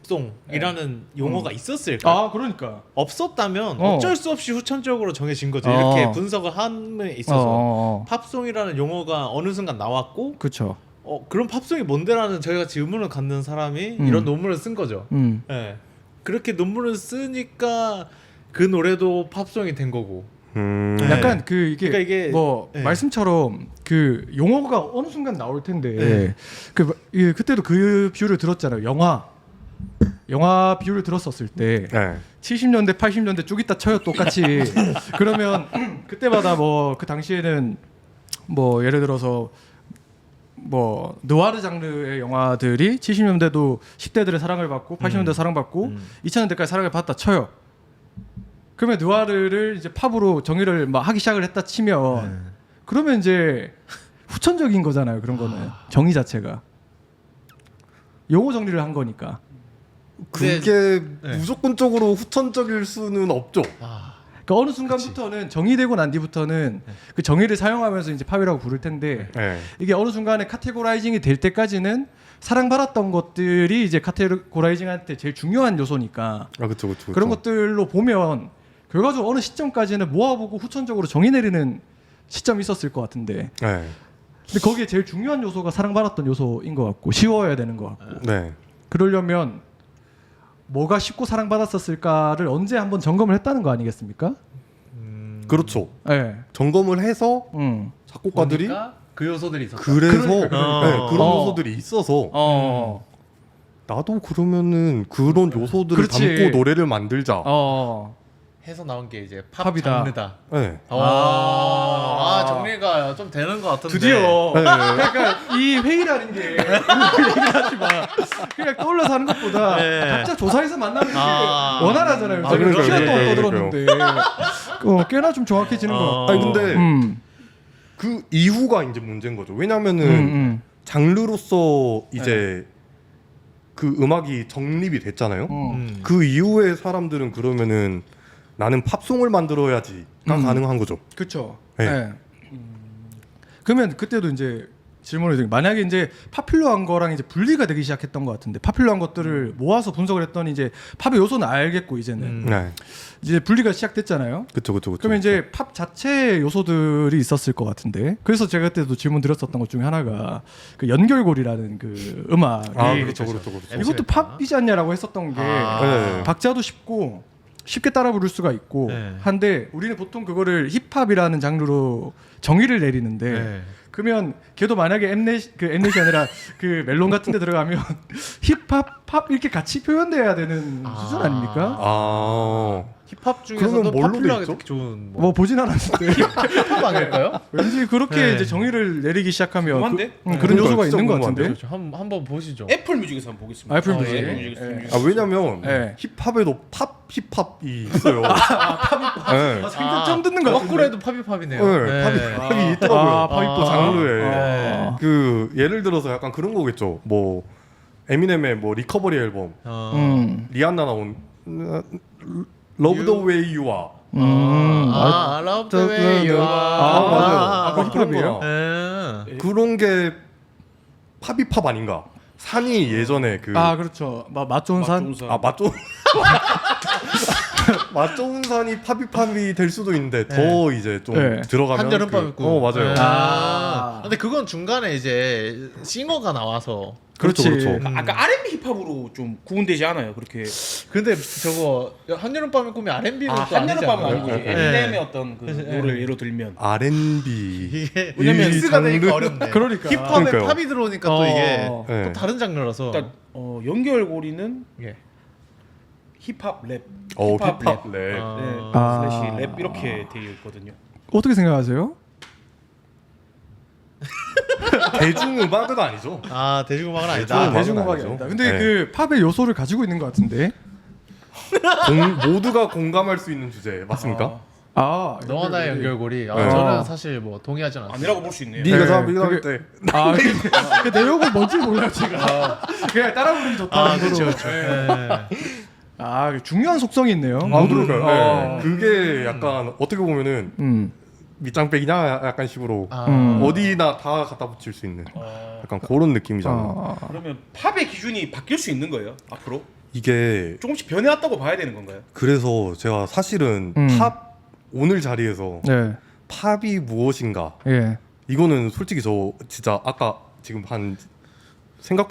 Speaker 2: 팝송이라는 용어가 있었을까?
Speaker 1: 그러니까.
Speaker 2: 없었다면
Speaker 1: 어.
Speaker 2: 어쩔 수 없이 후천적으로 정해진 거죠. 이렇게 분석을 함에 있어서 팝송이라는 용어가 어느 순간 나왔고,
Speaker 1: 그렇죠.
Speaker 2: 그럼 팝송이 뭔데라는 저희가 질문을 갖는 사람이 이런 논문을 쓴 거죠. 네. 그렇게 논문을 쓰니까 그 노래도 팝송이 된 거고.
Speaker 1: 약간 이게
Speaker 2: 그러니까 이게
Speaker 1: 뭐
Speaker 2: 네.
Speaker 1: 말씀처럼 그 용어가 어느 순간 나올 텐데
Speaker 2: 네.
Speaker 1: 그때도 그 비유를 들었잖아요. 영화 비유를 들었었을 때
Speaker 3: 네.
Speaker 1: 70년대 80년대 쭉 있다 쳐요 똑같이. 그러면 그때마다 뭐 그 당시에는 뭐 예를 들어서 뭐 느와르 장르의 영화들이 70년대도 10대들의 사랑을 받고 80년대 사랑받고 2000년대까지 사랑을 받다 쳐요. 그러면 느와르를 이제 팝으로 정의를 막 하기 시작을 했다 치면 그러면 이제 후천적인 거잖아요. 그런 거는 정의 자체가 용어 정리를 한 거니까.
Speaker 3: 그게
Speaker 2: 네.
Speaker 3: 무조건적으로 후천적일 수는 없죠.
Speaker 1: 그러니까 어느 순간부터는 정의되고 난 뒤부터는 그 정의를 사용하면서 이제 팝이라고 부를 텐데
Speaker 3: 네.
Speaker 1: 이게 어느 순간에 카테고라이징이 될 때까지는 사랑받았던 것들이 이제 카테고라이징한테 제일 중요한 요소니까
Speaker 3: 그렇죠.
Speaker 1: 그런 것들로 보면 결과적으로 어느 시점까지는 모아보고 후천적으로 정의 내리는 시점이 있었을 것 같은데
Speaker 3: 네.
Speaker 1: 근데 거기에 제일 중요한 요소가 사랑받았던 요소인 것 같고 쉬워야 되는 것 같고
Speaker 3: 네.
Speaker 1: 그러려면 뭐가 쉽고 사랑받았었을까를 언제 한번 점검을 했다는 거 아니겠습니까?
Speaker 3: 그렇죠.
Speaker 1: 네.
Speaker 3: 점검을 해서 작곡가들이
Speaker 2: 보니까 그 요소들이 있었다.
Speaker 3: 그래서
Speaker 1: 그러니까.
Speaker 3: 네, 그런 요소들이 있어서 나도 그러면은 그런 요소들을
Speaker 1: 그렇지.
Speaker 3: 담고 노래를 만들자.
Speaker 2: 해서 나온 게 이제 팝
Speaker 1: 팝이다.
Speaker 2: 장르다.
Speaker 3: 네.
Speaker 2: 정리가 좀 되는 것 같은데.
Speaker 1: 드디어
Speaker 3: 네.
Speaker 1: 그러니까 이 회의라는 게 얘기하지 마. 그냥 떠올라서 하는 것보다 각자 조사해서 만나는 게 원활하잖아요. 제가
Speaker 3: 그러니까요,
Speaker 1: 시간 동안
Speaker 3: 그러니까요.
Speaker 1: 떠들었는데 꽤나 좀 정확해지는 것 같고.
Speaker 3: 아니 근데
Speaker 1: 음.
Speaker 3: 그 이후가 이제 문제인 거죠. 왜냐면은 장르로서 이제 그 음악이 정립이 됐잖아요. 그 이후에 사람들은 그러면은 나는 팝송을 만들어야지가 가능한 거죠.
Speaker 1: 그렇죠.
Speaker 3: 네.
Speaker 1: 네. 그러면 그때도 이제 질문을 드린 만약에 이제 파퓰러한 거랑 이제 분리가 되기 시작했던 것 같은데 파퓰러한 것들을 모아서 분석을 했더니 이제 팝의 요소는 알겠고 이제는
Speaker 3: 네.
Speaker 1: 이제 분리가 시작됐잖아요.
Speaker 3: 그렇죠.
Speaker 1: 그러면 이제 팝 자체의 요소들이 있었을 것 같은데 그래서 제가 그때도 질문 드렸었던 것 중에 하나가 그 연결고리라는 그 음악이
Speaker 3: 그렇죠.
Speaker 1: 이것도 팝이지 않냐라고 했었던 게
Speaker 3: 네.
Speaker 1: 박자도 쉽게 따라 부를 수가 있고
Speaker 2: 네.
Speaker 1: 한데 우리는 보통 그거를 힙합이라는 장르로 정의를 내리는데 그러면 걔도 만약에 엠넷이 아니라 그 멜론 같은 데 들어가면 힙합, 팝 이렇게 같이 표현돼야 되는 수준 아닙니까?
Speaker 2: 힙합
Speaker 3: 그러면
Speaker 2: 중에서도
Speaker 3: 뭘로
Speaker 2: 파퓰러하게
Speaker 3: 돼 있죠?
Speaker 2: 되게 좋은
Speaker 1: 뭐 보진 않았는데
Speaker 2: 힙합 아닐까요?
Speaker 1: 왠지 그렇게
Speaker 2: 네.
Speaker 1: 이제 정의를 내리기 시작하면
Speaker 4: 궁금한데?
Speaker 1: 그런
Speaker 3: 그러니까요.
Speaker 1: 요소가
Speaker 3: 진짜
Speaker 1: 있는 것
Speaker 3: 궁금한데요?
Speaker 1: 같은데
Speaker 2: 그렇죠. 한번 보시죠.
Speaker 4: 애플 뮤직에서 한번 보겠습니다.
Speaker 1: 애플 뮤직.
Speaker 4: 애플 뮤직에서
Speaker 1: 예.
Speaker 4: 뮤직에서.
Speaker 3: 왜냐면
Speaker 1: 네.
Speaker 3: 힙합에도 힙합이 있어요. 네.
Speaker 1: 생전 처음 듣는 것 같은데
Speaker 2: 거꾸로해도 팝이팝이네요.
Speaker 3: 네. 팝이 있더라고요.
Speaker 1: 팝이 또
Speaker 3: 장르에. 그 예를 들어서 약간 그런 거겠죠. 뭐 에미넴의 뭐 리커버리 앨범, 리안나 나온 Love the Way You Are.
Speaker 2: Love the way you are.
Speaker 3: 맞아요.
Speaker 1: 그거
Speaker 3: 그런
Speaker 1: 힙합이에요?
Speaker 3: 거랑 그런 게 팝이팝 아닌가? 산이 예전에 그
Speaker 1: 그렇죠. 맛 좋은 산.
Speaker 3: 맛 좋은 맛 좋은 산이 팝이 될 수도 있는데 더 이제 좀
Speaker 1: 네.
Speaker 3: 들어가면
Speaker 2: 한여름밤 있고.
Speaker 3: 맞아요.
Speaker 2: 근데 그건 중간에 이제 싱어가 나와서.
Speaker 3: 그렇죠.
Speaker 4: 아까 R&B 힙합으로 좀 구분되지 않아요? 그렇게.
Speaker 2: 근데 저거 한여름밤의 꿈이 R&B는 또
Speaker 4: 한여름밤은
Speaker 2: 아니잖아요.
Speaker 4: 아니고
Speaker 2: 네.
Speaker 4: 에미넴의 어떤 그 노래를 예로 들면
Speaker 3: R&B
Speaker 2: 이게 왜냐면
Speaker 3: 이
Speaker 2: 믹스가 되니까
Speaker 3: 장르-
Speaker 2: 어렵네.
Speaker 1: 그러니까.
Speaker 2: 힙합에
Speaker 3: 그러니까요.
Speaker 2: 팝이 들어오니까 또 이게
Speaker 3: 네.
Speaker 2: 또 다른 장르라서.
Speaker 4: 일단 연결고리는
Speaker 2: 예.
Speaker 4: 힙합 랩,
Speaker 3: 힙합 랩.
Speaker 4: 네,
Speaker 1: 아.
Speaker 4: 슬래시 랩 이렇게 되어 있거든요.
Speaker 1: 어떻게 생각하세요?
Speaker 3: 대중음악은 아니죠.
Speaker 2: 대중음악은 아니다.
Speaker 3: 대중음악은
Speaker 1: 대중음악이
Speaker 3: 아니죠.
Speaker 1: 아니다. 근데
Speaker 3: 네.
Speaker 1: 그 팝의 요소를 가지고 있는 것 같은데.
Speaker 3: 모두가 공감할 수 있는 주제 맞습니까?
Speaker 2: 너와 나의 연결고리.
Speaker 3: 네.
Speaker 2: 저는 사실 뭐 동의하지 않아요.
Speaker 4: 아니라고 볼 수 있네요.
Speaker 3: 네가
Speaker 1: 네,
Speaker 3: 잡을
Speaker 1: 그게-
Speaker 3: 때
Speaker 1: 그 내용은 뭔지 몰라요 제가. 그냥 따라 부르기 좋다는 거로.
Speaker 2: 그렇죠.
Speaker 1: 중요한 속성이 있네요.
Speaker 3: 그러니까요.
Speaker 1: 어.
Speaker 3: 네. 그게 약간 어떻게 보면은 밑장빼기냐 약간 식으로
Speaker 2: 아.
Speaker 3: 어디나 다 갖다 붙일 수 있는 약간 그런 느낌이잖아.
Speaker 4: 그러면 팝의 기준이 바뀔 수 있는 거예요 앞으로?
Speaker 3: 이게
Speaker 4: 조금씩 변해왔다고 봐야 되는 건가요?
Speaker 3: 그래서 제가 사실은 팝 오늘 자리에서
Speaker 1: 네.
Speaker 3: 팝이 무엇인가
Speaker 1: 예.
Speaker 3: 이거는 솔직히 저 진짜 아까 지금 한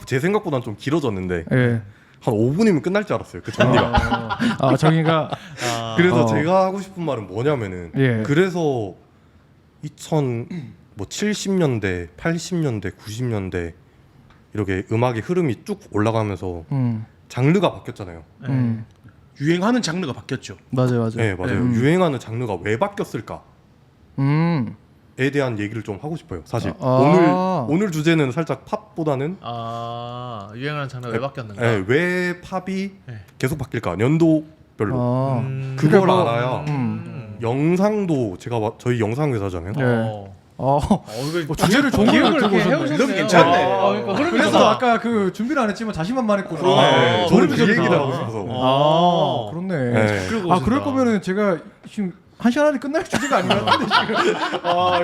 Speaker 3: 제 생각보다는 좀 길어졌는데
Speaker 1: 예.
Speaker 3: 한 5분이면 끝날 줄 알았어요. 그 정리가.
Speaker 1: 아, 정의가
Speaker 3: 그래서
Speaker 1: 어.
Speaker 3: 제가 하고 싶은 말은 뭐냐면은
Speaker 1: 예.
Speaker 3: 그래서 70년대, 80년대, 90년대 이렇게 음악의 흐름이 쭉 올라가면서 장르가 바뀌었잖아요.
Speaker 4: 유행하는 장르가 바뀌었죠.
Speaker 1: 맞아요.
Speaker 3: 네, 맞아요. 유행하는 장르가 왜 바뀌었을까에 대한 얘기를 좀 하고 싶어요. 사실 오늘 주제는 살짝 팝보다는
Speaker 2: 유행하는 장르가 왜 바뀌었는가?
Speaker 3: 네, 왜 팝이
Speaker 2: 네.
Speaker 3: 계속 바뀔까? 연도별로 그걸
Speaker 1: 그러니까 뭐,
Speaker 3: 알아야 영상도 제가 저희 영상 회사잖아요.
Speaker 1: 네.
Speaker 2: 이거
Speaker 1: 주제를 좋은 걸
Speaker 2: 기억을
Speaker 1: 들고
Speaker 2: 이렇게
Speaker 1: 오셨네.
Speaker 2: 해오셨네요.
Speaker 4: 그럼 괜찮네.
Speaker 2: 그러니까 흐름이
Speaker 1: 그래서
Speaker 2: 좋아.
Speaker 1: 아까 그 준비를 안 했지만 자신만만했구나.
Speaker 3: 네, 저는 그
Speaker 1: 노래
Speaker 3: 얘기를
Speaker 1: 좋다.
Speaker 3: 하고 싶어서.
Speaker 1: 그렇네.
Speaker 3: 네.
Speaker 2: 그러고
Speaker 1: 아, 그럴
Speaker 2: 오신다.
Speaker 1: 거면은 제가 지금 한 시간 안에 끝날 주제가 아닌 것 같은데 지금.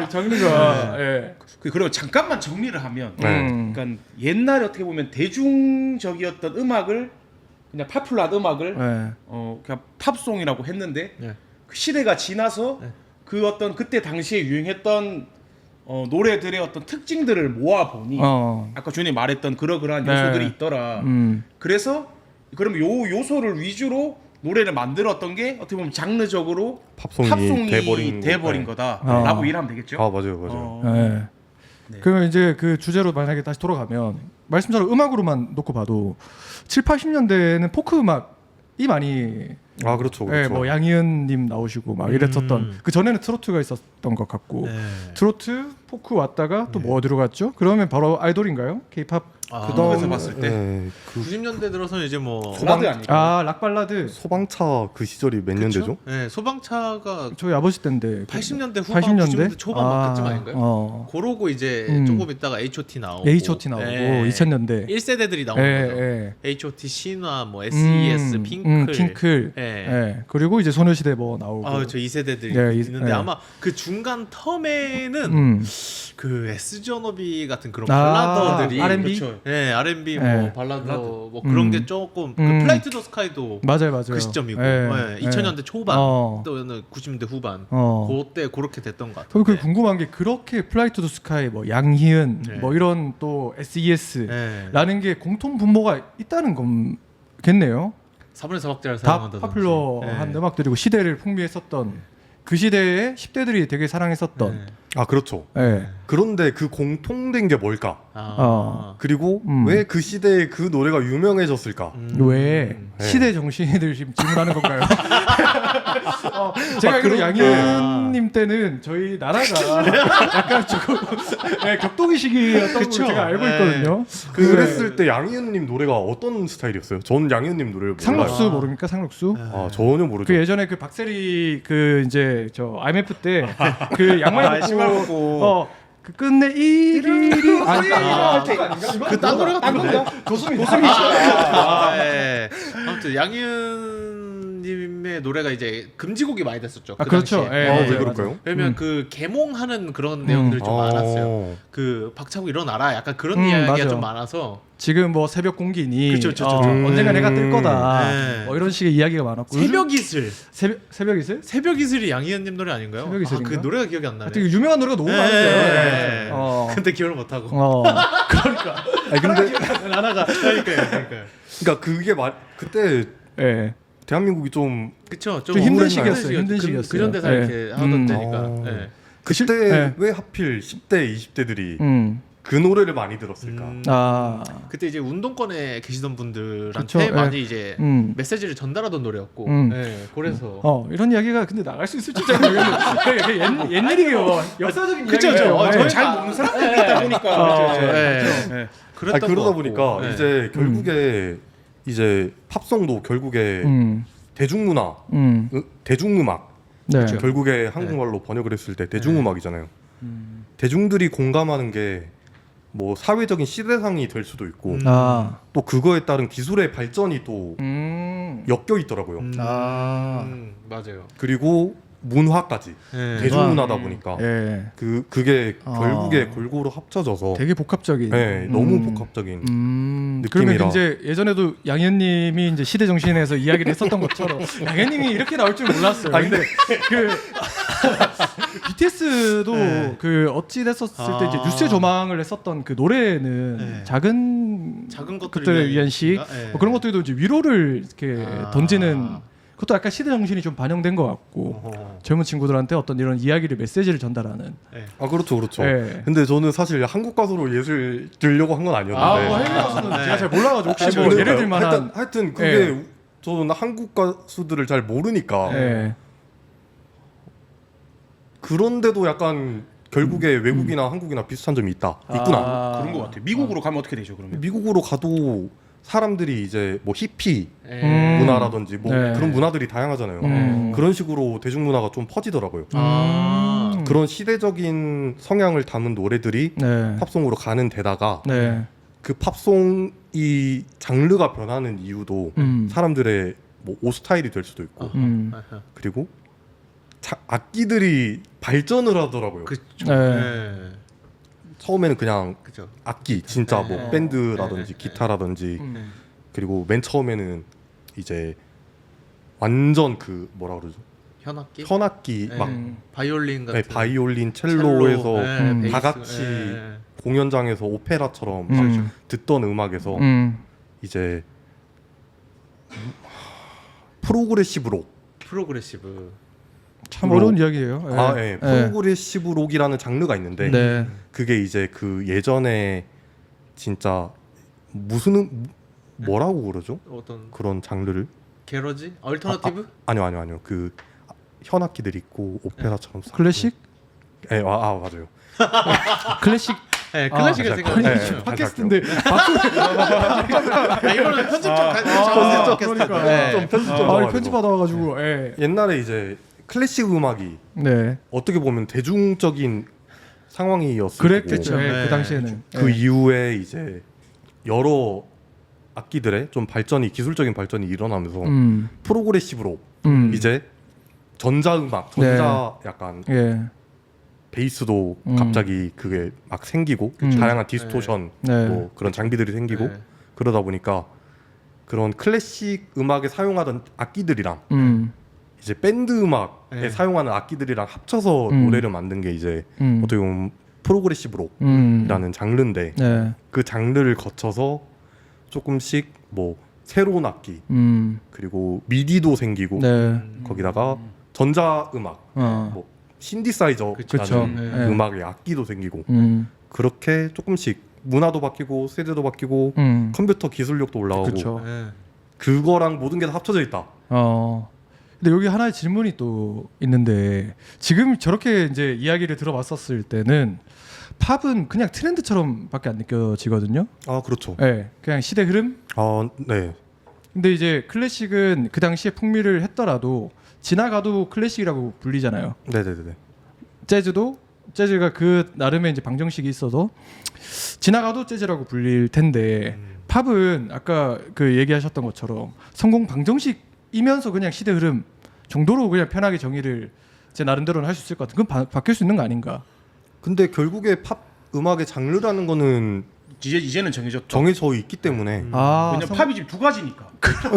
Speaker 1: 장르가. 예.
Speaker 4: 그리고 잠깐만 정리를 하면
Speaker 3: 네.
Speaker 4: 그러니까 옛날에 어떻게 보면 대중적이었던 음악을 그냥 파퓰러한 음악을
Speaker 1: 예.
Speaker 4: 그냥 팝송이라고 했는데
Speaker 2: 네.
Speaker 4: 그 시대가 지나서
Speaker 2: 네.
Speaker 4: 그 어떤 그때 당시에 유행했던 노래들의 어떤 특징들을 모아 보니 아까 준이 말했던 그러한
Speaker 1: 네.
Speaker 4: 요소들이 있더라. 그래서 그럼 요 요소를 위주로 노래를 만들었던 게 어떻게 보면 장르적으로
Speaker 3: 팝송이 돼버린
Speaker 4: 돼버린 거다라고 이해하면 되겠죠.
Speaker 3: 아 맞아요.
Speaker 1: 네.
Speaker 4: 네.
Speaker 1: 그러면 이제 그 주제로 만약에 다시 돌아가면 말씀처럼 음악으로만 놓고 봐도 7, 80년대에는 포크 음악이 많이
Speaker 3: 아 그렇죠.
Speaker 1: 예, 뭐 양희은님 나오시고 막 이랬었던 그 전에는 트로트가 있었던 것 같고
Speaker 2: 네.
Speaker 1: 트로트 포크 왔다가 또 뭐 들어갔죠? 그러면 바로 아이돌인가요? K-팝
Speaker 4: 그동안에서 봤을 때
Speaker 3: 네, 그
Speaker 2: 90년대 들어서는 이제 뭐
Speaker 4: 소바드 아니까.
Speaker 1: 락발라드
Speaker 3: 소방차 그 시절이 몇 년대죠?
Speaker 2: 네, 소방차가
Speaker 1: 저희 아버지 때인데
Speaker 2: 80년대 후반,
Speaker 1: 80년대
Speaker 2: 90년대 초반 막 그쯤 아닌가요? 그러고 이제 조금 있다가 H.O.T 나오고
Speaker 1: H.O.T 나오고 2000년대
Speaker 2: 1세대들이 나오는 거죠. H.O.T 신화, 뭐 S.E.S, 핑클,
Speaker 1: 예.
Speaker 2: 예.
Speaker 1: 예. 그리고 이제 소녀시대 뭐 나오고
Speaker 2: 저 2세대들이
Speaker 1: 네,
Speaker 2: 있는데
Speaker 1: 예.
Speaker 2: 아마 그 중간 텀에는 그 S.G.N.O.B 같은 그런 발라더들이
Speaker 1: R&B?
Speaker 4: 그렇죠.
Speaker 2: 네, R&B
Speaker 1: 예.
Speaker 2: 뭐 발라더 뭐 그런 게 조금 그 플라이 투 더 스카이도
Speaker 1: 맞아요.
Speaker 2: 그 시점이고
Speaker 1: 예.
Speaker 2: 2000년대 초반
Speaker 1: 어.
Speaker 2: 또는 90년대 후반
Speaker 1: 어.
Speaker 2: 그때 그렇게 됐던 것
Speaker 1: 그럼
Speaker 2: 같아요.
Speaker 1: 그 궁금한 게 그렇게 플라이 투 더 스카이 뭐 양희은
Speaker 2: 네.
Speaker 1: 뭐 이런 또 SES
Speaker 2: 네.
Speaker 1: 라는 게 공통 분모가 있다는 거겠네요.
Speaker 2: 4분의 4박자를
Speaker 1: 다
Speaker 2: 사용한다든지
Speaker 1: 파퓰러한 음악들이고 시대를 풍미했었던 그 시대에 10대들이 되게 사랑했었던
Speaker 2: 네.
Speaker 3: 아 그렇죠.
Speaker 1: 예.
Speaker 3: 그런데 그 공통된 게 뭘까? 그리고 왜 그 시대에 그 노래가 유명해졌을까?
Speaker 1: 왜
Speaker 3: 네.
Speaker 1: 시대 정신을 지금 질문하는 건가요? 제가 알기로 양희은님 때는 저희 나라가 약간 조금 격동의 시기였던 걸로
Speaker 2: 그쵸.
Speaker 1: 제가 알고
Speaker 2: 네.
Speaker 1: 있거든요.
Speaker 3: 그랬을 때 양희은님 노래가 어떤 스타일이었어요? 전 양희은님 노래를 몰라요.
Speaker 1: 상록수 모릅니까? 상록수?
Speaker 3: 아 전혀 모르죠.
Speaker 1: 그 예전에 그 박세리 그 이제 저 IMF 때 그 양말 벗고 그 끝내 이리리
Speaker 4: 그딴 노래가 딴 건가?
Speaker 2: 네. 아무튼 양희은님의 노래가 이제 금지곡이 많이 됐었죠. 그
Speaker 1: 그렇죠.
Speaker 2: 당시에.
Speaker 1: 예,
Speaker 3: 아,
Speaker 1: 맞아요,
Speaker 3: 왜 그럴까요?
Speaker 2: 왜냐면 그 계몽하는 그런 내용들이 좀 많았어요. 그 박차고 일어나라 약간 그런 이야기가
Speaker 1: 맞아.
Speaker 2: 좀 많아서
Speaker 1: 지금 뭐 새벽 공기니
Speaker 2: 그쵸.
Speaker 1: 언젠가 내가 뜰 거다
Speaker 2: 네.
Speaker 1: 뭐 이런 식의 이야기가 많았고
Speaker 2: 새벽 이슬
Speaker 1: 새벽 이슬?
Speaker 2: 새벽 이슬이 양희은님 노래 아닌가요?
Speaker 1: 새벽 이슬인가?
Speaker 2: 그 노래가 기억이 안 나네.
Speaker 1: 되게 유명한 노래가 너무
Speaker 2: 네.
Speaker 1: 많은데요.
Speaker 2: 근데 기억을 못 하고.
Speaker 3: 아니 근데
Speaker 2: 하나가 그러니까요.
Speaker 3: 그러니까 그게 그때
Speaker 1: 예.
Speaker 3: 대한민국이 좀
Speaker 2: 그쵸.
Speaker 1: 좀 힘든
Speaker 3: 우울했나요?
Speaker 1: 시기였어요. 힘든 시기였어요.
Speaker 2: 그 전대사
Speaker 1: 네.
Speaker 2: 이렇게 하던 때니까.
Speaker 3: 어.
Speaker 2: 네.
Speaker 3: 그때
Speaker 1: 네.
Speaker 3: 왜 하필 10대, 20대들이 그 노래를 많이 들었을까?
Speaker 2: 그때 이제 운동권에 계시던 분들한테
Speaker 1: 그쵸,
Speaker 2: 많이
Speaker 1: 예.
Speaker 2: 이제 메시지를 전달하던 노래였고, 그래서
Speaker 1: 이런 이야기가 근데 나갈 수 있을지 잘 모르겠는데 옛일이에요. 역사적인 이야기예요.
Speaker 4: 저희 잘 모르는 사람들이 있다 보니까
Speaker 2: 그랬던
Speaker 3: 그러다
Speaker 2: 것
Speaker 3: 보니까
Speaker 2: 같고,
Speaker 3: 이제 결국에 이제 팝송도 결국에 대중문화, 대중음악
Speaker 1: 네.
Speaker 3: 결국에 한국말로 번역을 했을 때 대중음악이잖아요. 대중들이 공감하는 게 뭐 사회적인 시대상이 될 수도 있고 또 그거에 따른 기술의 발전이 또 엮여 있더라고요.
Speaker 2: 맞아요.
Speaker 3: 그리고 문화까지
Speaker 2: 예.
Speaker 3: 대중문화다 보니까
Speaker 1: 예.
Speaker 3: 그게
Speaker 1: 아.
Speaker 3: 결국에 골고루 합쳐져서
Speaker 1: 되게 복합적인.
Speaker 3: 네, 너무 복합적인
Speaker 1: 그러면
Speaker 3: 느낌이라.
Speaker 1: 이제 예전에도 양현님이 이제 시대 정신에서 이야기를 했었던 것처럼 양현님이 이렇게 나올 줄 몰랐어요. 근데 그 BTS도
Speaker 2: 네.
Speaker 1: 그 어찌 됐었을 때 이제 뉴스에 조망을 했었던 그 노래는
Speaker 2: 네.
Speaker 1: 작은
Speaker 2: 작은
Speaker 1: 것들을 위한 시
Speaker 2: 네.
Speaker 1: 뭐 그런 것들도 이제 위로를 이렇게
Speaker 2: 아.
Speaker 1: 던지는 그것도 약간 시대 정신이 좀 반영된 것 같고
Speaker 2: 어허.
Speaker 1: 젊은 친구들한테 어떤 이런 이야기를 메시지를 전달하는.
Speaker 2: 예.
Speaker 3: 아 그렇죠, 그렇죠.
Speaker 1: 예.
Speaker 3: 근데 저는 사실 한국 가수로 예술 들려고 한 건 아니었는데.
Speaker 1: 뭐 해외 가수는
Speaker 2: 네.
Speaker 1: 제가 잘 몰라가지고 혹시
Speaker 3: 아니,
Speaker 1: 뭐
Speaker 3: 모르겠어요.
Speaker 1: 예를 들 만한.
Speaker 3: 하여튼 그게
Speaker 1: 예.
Speaker 3: 저는 한국 가수들을 잘 모르니까
Speaker 1: 예.
Speaker 3: 그런데도 약간 결국에 외국이나 한국이나 비슷한 점이 있구나.
Speaker 4: 그런 것 같아요. 미국으로 가면 어떻게 되죠 그러면?
Speaker 3: 미국으로 가도 사람들이 이제 뭐 히피
Speaker 2: 예.
Speaker 3: 문화라든지 뭐
Speaker 1: 네.
Speaker 3: 그런 문화들이 다양하잖아요. 그런 식으로 대중문화가 좀 퍼지더라고요.
Speaker 2: 아.
Speaker 3: 그런 시대적인 성향을 담은 노래들이
Speaker 1: 네.
Speaker 3: 팝송으로 가는 데다가
Speaker 1: 네.
Speaker 3: 그 팝송이 장르가 변하는 이유도 사람들의 뭐 옷 스타일이 될 수도 있고
Speaker 2: 아하.
Speaker 3: 그리고 악기들이 발전을 하더라고요.
Speaker 2: 그쵸.
Speaker 1: 네.
Speaker 2: 예.
Speaker 3: 처음에는 그냥
Speaker 2: 그죠.
Speaker 3: 악기 진짜 뭐
Speaker 2: 네.
Speaker 3: 밴드라든지
Speaker 2: 네.
Speaker 3: 기타라든지
Speaker 1: 음.
Speaker 3: 그리고 맨 처음에는 이제 완전 그 뭐라 그러죠?
Speaker 2: 현악기.
Speaker 3: 현악기
Speaker 2: 네.
Speaker 3: 막
Speaker 2: 바이올린 같은.
Speaker 3: 네, 바이올린, 첼로에서
Speaker 2: 베이스.
Speaker 3: 다 같이
Speaker 2: 예.
Speaker 3: 공연장에서 오페라처럼
Speaker 1: 음.
Speaker 3: 듣던 음악에서
Speaker 1: 음.
Speaker 3: 이제 프로그레시브 록
Speaker 2: 프로그레시브.
Speaker 1: 참 어려운 이야기예요. 예.
Speaker 3: 아, 예. 프로그레시브 록이라는 장르가 있는데
Speaker 1: 네.
Speaker 3: 그게 이제 그 예전에 진짜 뭐라고 그러죠?
Speaker 2: 어떤
Speaker 3: 그런 장르를
Speaker 2: 게러지? 얼터너티브?
Speaker 3: 아니요 그 현악기들 있고 오페라처럼 싹
Speaker 1: 클래식?
Speaker 3: 예, 맞아요.
Speaker 1: 클래식.
Speaker 2: 네, 클래식을
Speaker 3: 아,
Speaker 2: 생각해요.
Speaker 3: 네.
Speaker 1: 팟캐스트인데
Speaker 2: 이거는 편집 좀
Speaker 1: 그러니까.
Speaker 2: 네.
Speaker 3: 좀 편집 좀
Speaker 1: 아,
Speaker 3: 넣어가지고.
Speaker 1: 편집 받아와가지고. 예.
Speaker 3: 옛날에 이제 클래식 음악이
Speaker 1: 네.
Speaker 3: 어떻게 보면 대중적인 상황이었을
Speaker 1: 그랬겠죠.
Speaker 3: 거고
Speaker 1: 예,
Speaker 2: 네.
Speaker 1: 그 당시에는.
Speaker 3: 그
Speaker 1: 예.
Speaker 3: 이후에 이제 여러 악기들의 좀 기술적인 발전이 일어나면서 프로그레시브로 이제 전자음악, 전자 약간
Speaker 1: 예.
Speaker 3: 베이스도 갑자기 그게 막 생기고 다양한 디스토션
Speaker 1: 네.
Speaker 3: 뭐 그런 장비들이 생기고
Speaker 2: 네.
Speaker 3: 그러다 보니까 그런 클래식 음악에 사용하던 악기들이랑 이제 밴드 음악에
Speaker 2: 네.
Speaker 3: 사용하는 악기들이랑 합쳐서 노래를 만든 게 이제 어떻게 보면 프로그레시브 록이라는 장르인데
Speaker 1: 네.
Speaker 3: 그 장르를 거쳐서 조금씩 뭐 새로운 악기 그리고 미디도 생기고
Speaker 1: 네.
Speaker 3: 거기다가 전자 음악 뭐 신디사이저
Speaker 1: 그쵸.
Speaker 3: 라는
Speaker 1: 네.
Speaker 3: 음악의 악기도 생기고 그렇게 조금씩 문화도 바뀌고 세대도 바뀌고 컴퓨터 기술력도 올라가고
Speaker 1: 그쵸.
Speaker 2: 네.
Speaker 3: 그거랑 모든 게 다 합쳐져 있다.
Speaker 1: 근데 여기 하나의 질문이 또 있는데 지금 저렇게 이제 이야기를 들어봤었을 때는 팝은 그냥 트렌드처럼밖에 안 느껴지거든요.
Speaker 3: 아 그렇죠.
Speaker 1: 네, 그냥 시대 흐름.
Speaker 3: 네.
Speaker 1: 근데 이제 클래식은 그 당시에 풍미를 했더라도 지나가도 클래식이라고 불리잖아요.
Speaker 3: 네네네.
Speaker 1: 재즈가 그 나름의 이제 방정식이 있어도 지나가도 재즈라고 불릴 텐데 팝은 아까 그 얘기하셨던 것처럼 성공 방정식이면서 그냥 시대 흐름 정도로 그냥 편하게 정의를 제 나름대로는 할 수 있을 것 같은. 그건 바뀔 수 있는 거 아닌가?
Speaker 3: 근데 결국에 팝 음악의 장르라는 거는
Speaker 4: 이제는 정해졌죠.
Speaker 3: 정해져 있기 때문에
Speaker 4: 왜냐면 팝이 지금 두 가지니까.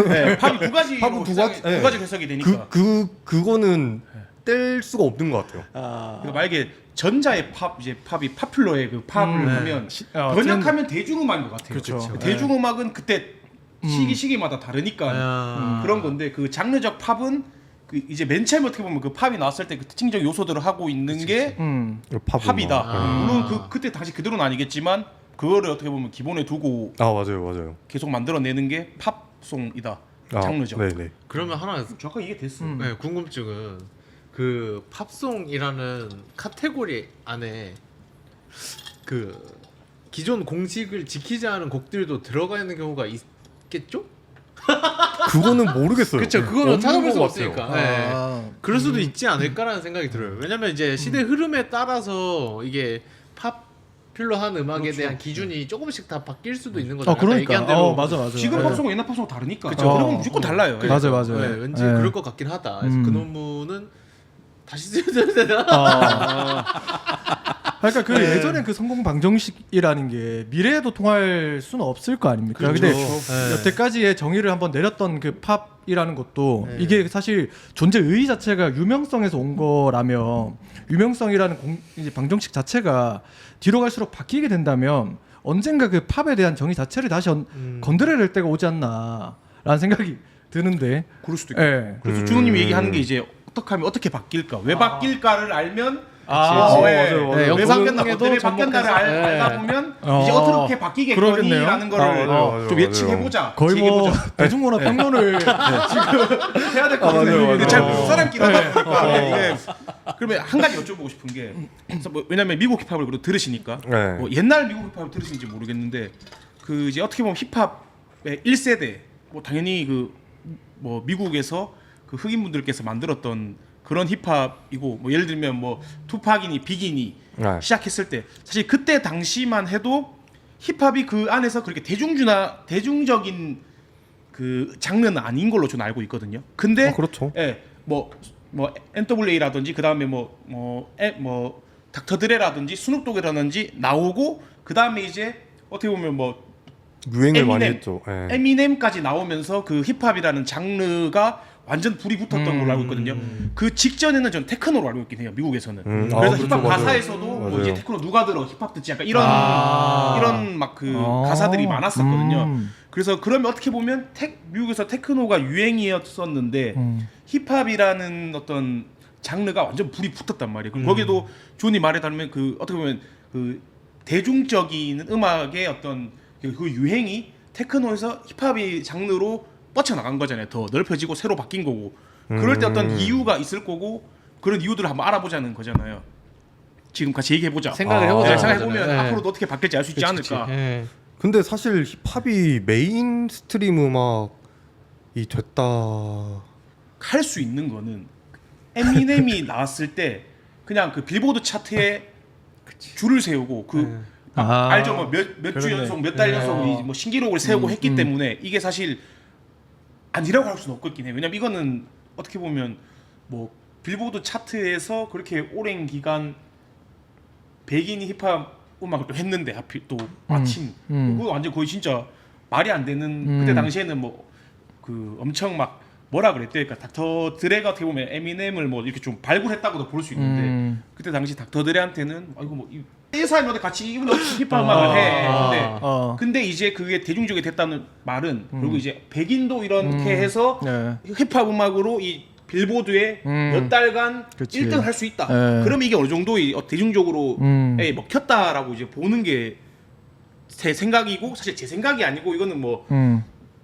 Speaker 4: 네, 팝이 두 가지로
Speaker 3: 팝은 두 가지- 네.
Speaker 4: 두 가지로 해석이 되니까.
Speaker 3: 그거는 뗄 수가 없는 것 같아요.
Speaker 4: 그러니까 만약에 전자의 팝 이제 팝이 파퓰러의 그 팝을 하면
Speaker 1: 트렌드.
Speaker 4: 번역하면 대중음악인 것 같아요.
Speaker 1: 그렇죠.
Speaker 4: 대중음악은 그때 시기마다 다르니까
Speaker 2: 아.
Speaker 4: 그런 건데 그 장르적 팝은 그 이제 맨 처음에 어떻게 보면 그 팝이 나왔을 때 그 특징적 요소들을 하고 있는 게 팝이다.
Speaker 2: 아.
Speaker 4: 물론 그때 당시 그대로는 아니겠지만 그거를 어떻게 보면 기본에 두고
Speaker 3: 맞아요.
Speaker 4: 계속 만들어내는 게 팝송이다. 장르죠.
Speaker 3: 네네.
Speaker 2: 그러면 하나
Speaker 4: 정확하게 이해됐어요.
Speaker 2: 네, 궁금증은 그 팝송이라는 카테고리 안에 그 기존 공식을 지키지 않은 곡들도 들어가 있는 경우가 있겠죠?
Speaker 3: 그거는 모르겠어요.
Speaker 2: 그렇죠. 그거는
Speaker 3: 없는
Speaker 2: 찾아볼 수
Speaker 3: 것 같아요.
Speaker 2: 없으니까. 네. 그럴 수도 있지 않을까라는 생각이 들어요. 왜냐면 이제 시대 흐름에 따라서 이게 팝퓰러한 음악에 대한 기준이 조금씩 다 바뀔 수도 있는 거죠. 아까
Speaker 1: 그러니까.
Speaker 2: 얘기한 대로
Speaker 1: 맞아.
Speaker 4: 지금
Speaker 1: 네.
Speaker 4: 팝송과 옛날 팝송 다르니까.
Speaker 2: 그쵸.
Speaker 4: 그런 건 무조건 달라요.
Speaker 1: 맞아요.
Speaker 2: 네, 왠지
Speaker 1: 네.
Speaker 2: 그럴 것 같긴 하다. 그래서 그 논문은
Speaker 4: 다시 쓰셔야 되나?
Speaker 1: 그러니까 그 예전에 그 성공 방정식이라는 게 미래에도 통할 수는 없을 거 아닙니까?
Speaker 4: 그렇죠.
Speaker 1: 근데
Speaker 2: 네.
Speaker 1: 여태까지의 정의를 한번 내렸던 그 팝이라는 것도
Speaker 2: 네.
Speaker 1: 이게 사실 존재 의의 자체가 유명성에서 온 거라면 유명성이라는 이제 방정식 자체가 뒤로 갈수록 바뀌게 된다면 언젠가 그 팝에 대한 정의 자체를 다시 건드려야 될 때가 오지 않나라는 생각이 드는데.
Speaker 4: 그럴 수도 있고.
Speaker 1: 예.
Speaker 4: 그래서 준호님이 얘기하는 게 이제 어떻게 하면 어떻게 바뀔까? 왜 바뀔까를 알면
Speaker 3: 맞아요.
Speaker 2: 네,
Speaker 4: 왜 바뀌었나?
Speaker 2: 영상에도
Speaker 4: 왜 바뀌었나를
Speaker 2: 접목해서,
Speaker 4: 알다 보면
Speaker 1: 어.
Speaker 4: 이제 어떻게 바뀌겠거니라는
Speaker 1: 그러겠네요.
Speaker 4: 거를
Speaker 3: 맞아요.
Speaker 4: 좀 예측해보자.
Speaker 1: 거의 뭐
Speaker 4: 예측해보자.
Speaker 1: 대중문화 평론을 지금 해야 될 것 같은
Speaker 3: 맞아요,
Speaker 1: 느낌이
Speaker 4: 근데
Speaker 3: 맞아요.
Speaker 4: 잘 못 사람끼리 하다 보니까 이게 그러면 한 가지 여쭤보고 싶은 게 그래서 뭐 왜냐면 미국 힙합을 그래도 들으시니까
Speaker 3: 네.
Speaker 4: 뭐 옛날 미국 힙합을 들으시는지 모르겠는데 그 이제 어떻게 보면 힙합의 1세대 뭐 당연히 그 뭐 미국에서 그 흑인분들께서 만들었던 그런 힙합이고 뭐 예를 들면 뭐 투팍이니 빅이니
Speaker 3: 네.
Speaker 4: 시작했을 때 사실 그때 당시만 해도 힙합이 그 안에서 그렇게 대중적인 그 장르는 아닌 걸로 저는 알고 있거든요. 근데
Speaker 3: 그렇죠.
Speaker 4: 예, 뭐 NWA라든지 그 다음에 뭐 닥터 드레라든지 스눕독이라든지 나오고 그 다음에 이제 어떻게 보면 뭐
Speaker 3: 유행을 많이
Speaker 4: 에미넴.
Speaker 3: 했죠. 예.
Speaker 4: 에미넴까지 나오면서 그 힙합이라는 장르가 완전 불이 붙었던 걸로 알고 있거든요. 그 직전에는 전 테크노로 알고 있긴 해요. 미국에서는. 그래서
Speaker 3: 그렇죠,
Speaker 4: 힙합
Speaker 3: 맞아요.
Speaker 4: 가사에서도 뭐
Speaker 3: 맞아요.
Speaker 4: 이제 테크노 누가 들어 힙합 듣지 약간 이런 막 그 가사들이 많았었거든요. 그래서 그러면 어떻게 보면 미국에서 테크노가 유행이었었는데 힙합이라는 어떤 장르가 완전 불이 붙었단 말이에요. 그리고 거기도 존이 말에 따르면 그 어떻게 보면 그 대중적인 음악의 어떤 그 유행이 테크노에서 힙합이 장르로 뻗쳐나간 거잖아요. 더 넓혀지고 새로 바뀐 거고 그럴 때 어떤 이유가 있을 거고 그런 이유들을 한번 알아보자는 거잖아요. 지금 같이 얘기해보자.
Speaker 2: 생각을 해보자.
Speaker 4: 네, 생각해보면
Speaker 2: 네.
Speaker 4: 앞으로도 어떻게 바뀔지 알 수 있지 않을까.
Speaker 2: 네.
Speaker 3: 근데 사실 힙합이 메인스트림 음악이 됐다.
Speaker 4: 할 수 있는 거는 에미넴이 나왔을 때 그냥 그 빌보드 차트에 줄을 세우고 그 알죠? 뭐 몇 주
Speaker 1: 그러네.
Speaker 4: 연속 몇 달 연속 뭐 신기록을 세우고 했기 때문에 이게 사실 아니라고 할 수는 없겠긴 해요. 왜냐면 이거는 어떻게 보면 뭐 빌보드 차트에서 그렇게 오랜 기간 백인 힙합 음악을 또 했는데 하필 또 마침 그거 완전 거의 진짜 말이 안 되는 그때 당시에는 뭐 그 엄청 막 뭐라 그랬대? 그러니까 닥터 드레가 어떻게 보면 에미넴을 뭐 이렇게 좀 발굴했다고도 볼 수 있는데 그때 당시 닥터 드레한테는 이거 뭐 회사에 같이 이분 힙합 음악을 해. 근데 이제 그게 대중적이 됐다는 말은 그리고 이제 백인도 이렇게 해서
Speaker 1: 네.
Speaker 4: 힙합 음악으로 이 빌보드에 몇 달간
Speaker 1: 그치.
Speaker 4: 1등 할 수 있다.
Speaker 1: 네.
Speaker 4: 그러면 이게 어느 정도 대중적으로 먹혔다라고 이제 보는 게 제 생각이고 사실 제 생각이 아니고 이거는 뭐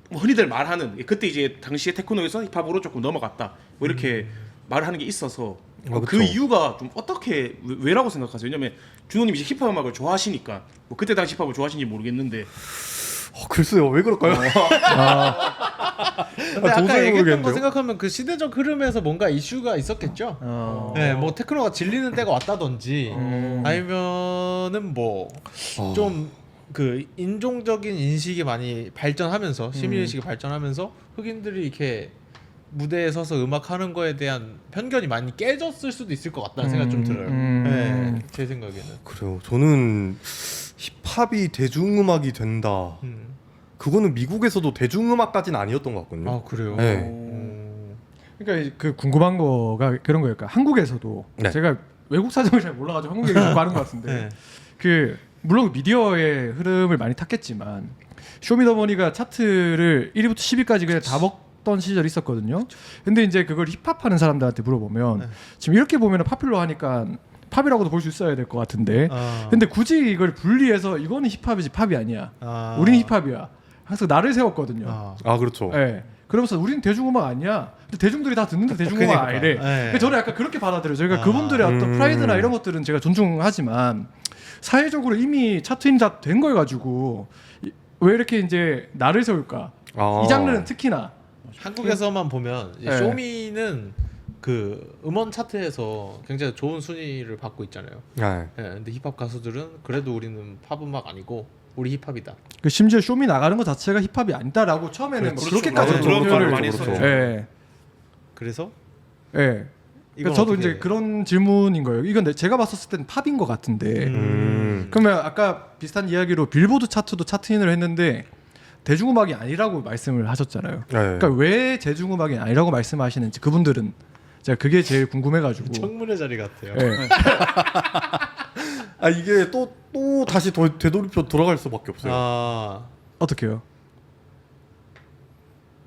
Speaker 4: 흔히들 말하는 그때 이제 당시에 테크노에서 힙합으로 조금 넘어갔다. 뭐 이렇게 말을 하는 게 있어서 그
Speaker 3: 그쵸.
Speaker 4: 이유가 좀 어떻게 왜라고 생각하세요? 왜냐면 준호님이 이제 힙합 음악을 좋아하시니까 뭐 그때 당시 힙합을 좋아하시는지 모르겠는데
Speaker 3: 글쎄요, 왜 그럴까요?
Speaker 2: 근데 아까
Speaker 3: 도저히
Speaker 2: 얘기했던 거
Speaker 3: 모르겠는데요?
Speaker 2: 생각하면 그 시대적 흐름에서 뭔가 이슈가 있었겠죠. 네, 뭐 테크노가 질리는 때가 왔다든지 아니면은 뭐 좀 그 인종적인 인식이 많이 발전하면서 시민 의식이 발전하면서 흑인들이 이렇게 무대에 서서 음악하는 거에 대한 편견이 많이 깨졌을 수도 있을 것 같다는 생각이 좀 들어요. 네, 제 생각에는.
Speaker 3: 그래요. 저는 힙합이 대중음악이 된다. 그거는 미국에서도 대중음악까지는 아니었던 것 같거든요.
Speaker 2: 아 그래요.
Speaker 3: 네.
Speaker 1: 그러니까 그 궁금한 거가 그런 거예요. 그러니까 한국에서도
Speaker 3: 네.
Speaker 1: 제가 외국 사정을 잘 몰라가지고 한국 얘기 자꾸 하는 것 같은데
Speaker 2: 네.
Speaker 1: 그 물론 미디어의 흐름을 많이 탔겠지만 쇼미더머니가 차트를 1위부터 10위까지 그냥 다 먹던 시절이 있었거든요. 근데 이제 그걸 힙합하는 사람들한테 물어보면 지금 이렇게 보면 파퓰러 하니까 팝이라고도 볼 수 있어야 될 것 같은데 근데 굳이 이걸 분리해서 이거는 힙합이지 팝이 아니야. 우리는 힙합이야. 그래서 나를 세웠거든요.
Speaker 3: 그렇죠.
Speaker 1: 네. 그러면서 우리는 대중음악 아니야. 근데 대중들이 다 듣는데 대중음악
Speaker 2: 그러니까.
Speaker 1: 아니래.
Speaker 2: 네.
Speaker 1: 그러니까 저는 약간 그렇게 받아들여요. 그러니까 그분들의 어떤 프라이드나 이런 것들은 제가 존중하지만 사회적으로 이미 차트인 다 된 걸 가지고 왜 이렇게 이제 나를 세울까? 이 장르는 특히나
Speaker 2: 한국에서만 보면 이제
Speaker 1: 네.
Speaker 2: 쇼미는 그 음원 차트에서 굉장히 좋은 순위를 받고 있잖아요.
Speaker 3: 네.
Speaker 2: 네, 근데 힙합 가수들은 그래도 우리는 팝 음악 아니고 우리 힙합이다.
Speaker 1: 그 심지어 쇼미 나가는 것 자체가 힙합이 아니다라고 처음에는 뭐
Speaker 4: 그렇죠.
Speaker 1: 그렇게까지
Speaker 4: 그런 말을
Speaker 1: 표현을
Speaker 4: 많이
Speaker 3: 그렇죠.
Speaker 4: 했었죠.
Speaker 1: 예.
Speaker 2: 그래서
Speaker 1: 예. 그러니까 저도 이제 그런 질문인 거예요. 이건 제가 봤었을 때는 팝인 것 같은데. 그러면 아까 비슷한 이야기로 빌보드 차트도 차트인을 했는데 대중음악이 아니라고 말씀을 하셨잖아요.
Speaker 3: 네.
Speaker 1: 그러니까 왜 대중음악이 아니라고 말씀하시는지 그분들은 제가 그게 제일 궁금해가지고.
Speaker 2: 청문회 자리 같아요.
Speaker 1: 네.
Speaker 3: 아 이게 또 다시 되돌이표 돌아갈 수밖에 없어요.
Speaker 2: 아
Speaker 1: 어떻게요?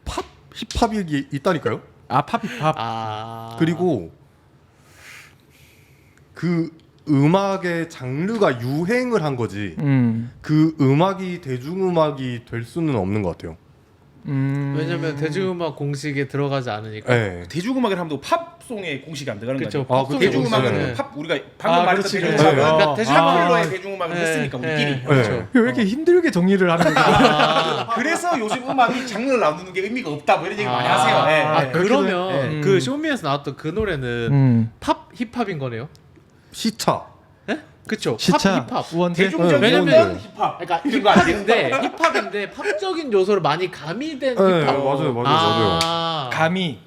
Speaker 3: 팝 힙합이 있다니까요.
Speaker 1: 아 팝 힙합.
Speaker 2: 아
Speaker 3: 그리고 그 음악의 장르가 유행을 한 거지. 그 음악이 대중음악이 될 수는 없는 것 같아요.
Speaker 2: 왜냐면 대중음악 공식에 들어가지 않으니까.
Speaker 3: 네.
Speaker 4: 대중음악이라 하면 팝송의 공식이 안 들어가는
Speaker 2: 그쵸,
Speaker 4: 거죠.
Speaker 2: 팝송의
Speaker 4: 대중음악은
Speaker 2: 공식은.
Speaker 4: 팝 우리가 방금 말했던
Speaker 1: 그렇지,
Speaker 4: 대중음악은
Speaker 1: 그렇지.
Speaker 4: 그러니까 대중음악로의
Speaker 1: 아.
Speaker 4: 대중음악을
Speaker 2: 네,
Speaker 4: 했으니까 우리끼리.
Speaker 2: 네, 그렇죠.
Speaker 1: 왜 이렇게 힘들게 정리를 하는 거야?
Speaker 4: 그래서 요즘 음악이 장르를 나누는 게 의미가 없다 뭐 이런 얘기 많이 하세요. 예,
Speaker 2: 아,
Speaker 4: 예.
Speaker 2: 그러면 그 쇼미에서 나왔던 그 노래는 팝 힙합인 거네요.
Speaker 3: 시차.
Speaker 2: 그쵸?
Speaker 1: 시차,
Speaker 2: 팝 힙합.
Speaker 1: 우원재.
Speaker 4: 대중적인
Speaker 2: 왜냐면
Speaker 4: 힙합.
Speaker 2: 그러니까
Speaker 4: 이거 아니에요?
Speaker 2: 힙합인데 팝적인 요소를 많이 가미된
Speaker 3: 네,
Speaker 2: 힙합.
Speaker 3: 맞아요.
Speaker 1: 감히.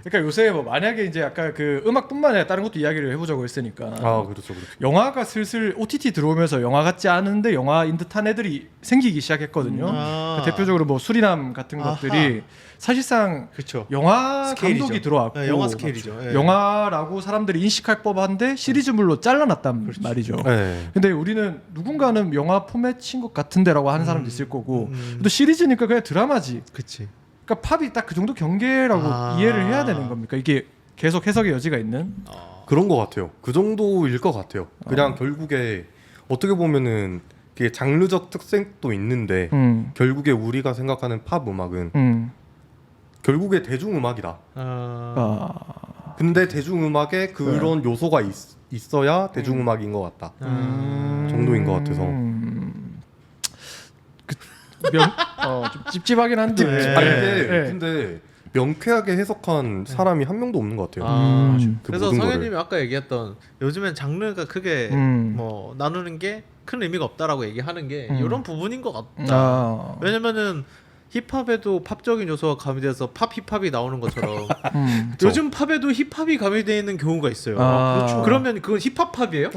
Speaker 1: 그러니까 요새 뭐 만약에 이제 아까 그 음악뿐만 아니라 다른 것도 이야기를 해보자고 했으니까.
Speaker 3: 아 그렇죠.
Speaker 1: 영화가 슬슬 OTT 들어오면서 영화 같지 않은데 영화인 듯한 애들이 생기기 시작했거든요. 그 대표적으로 뭐 수리남 같은 것들이 사실상
Speaker 2: 그쵸.
Speaker 1: 영화
Speaker 2: 스케일이죠.
Speaker 1: 감독이 들어왔고
Speaker 2: 네, 영화 스케일이죠. 예.
Speaker 1: 영화라고 사람들이 인식할 법한데 시리즈물로 잘라놨단 말이죠.
Speaker 3: 네.
Speaker 1: 근데 우리는 누군가는 영화 포맷인 것 같은데라고 하는 사람도 있을 거고 또 시리즈니까 그냥 드라마지.
Speaker 2: 그치.
Speaker 1: 그러니까 팝이 딱 그 정도 경계라고 이해를 해야 되는 겁니까? 이게 계속 해석의 여지가 있는?
Speaker 3: 그런 것 같아요. 그 정도일 것 같아요. 그냥 결국에 어떻게 보면은 그게 장르적 특색도 있는데 결국에 우리가 생각하는 팝 음악은 결국에 대중음악이다. 근데 대중음악에 그런 요소가 있어야 대중음악인 것 같다. 정도인 것 같아서.
Speaker 1: 좀 찝찝하긴 한데.
Speaker 3: 아 이게 근데 명쾌하게 해석한 사람이 한 명도 없는 것 같아요. 그
Speaker 2: 그래서
Speaker 3: 모든
Speaker 2: 성현님이
Speaker 3: 거를.
Speaker 2: 아까 얘기했던 요즘엔 장르가 크게 뭐 나누는 게 큰 의미가 없다라고 얘기하는 게 이런 부분인 것 같다. 왜냐면은 힙합에도 팝적인 요소가 가미돼서 팝 힙합이 나오는 것처럼 요즘 팝에도 힙합이 가미되어 있는 경우가 있어요.
Speaker 1: 그렇죠.
Speaker 2: 그러면 그건 힙합 팝이에요?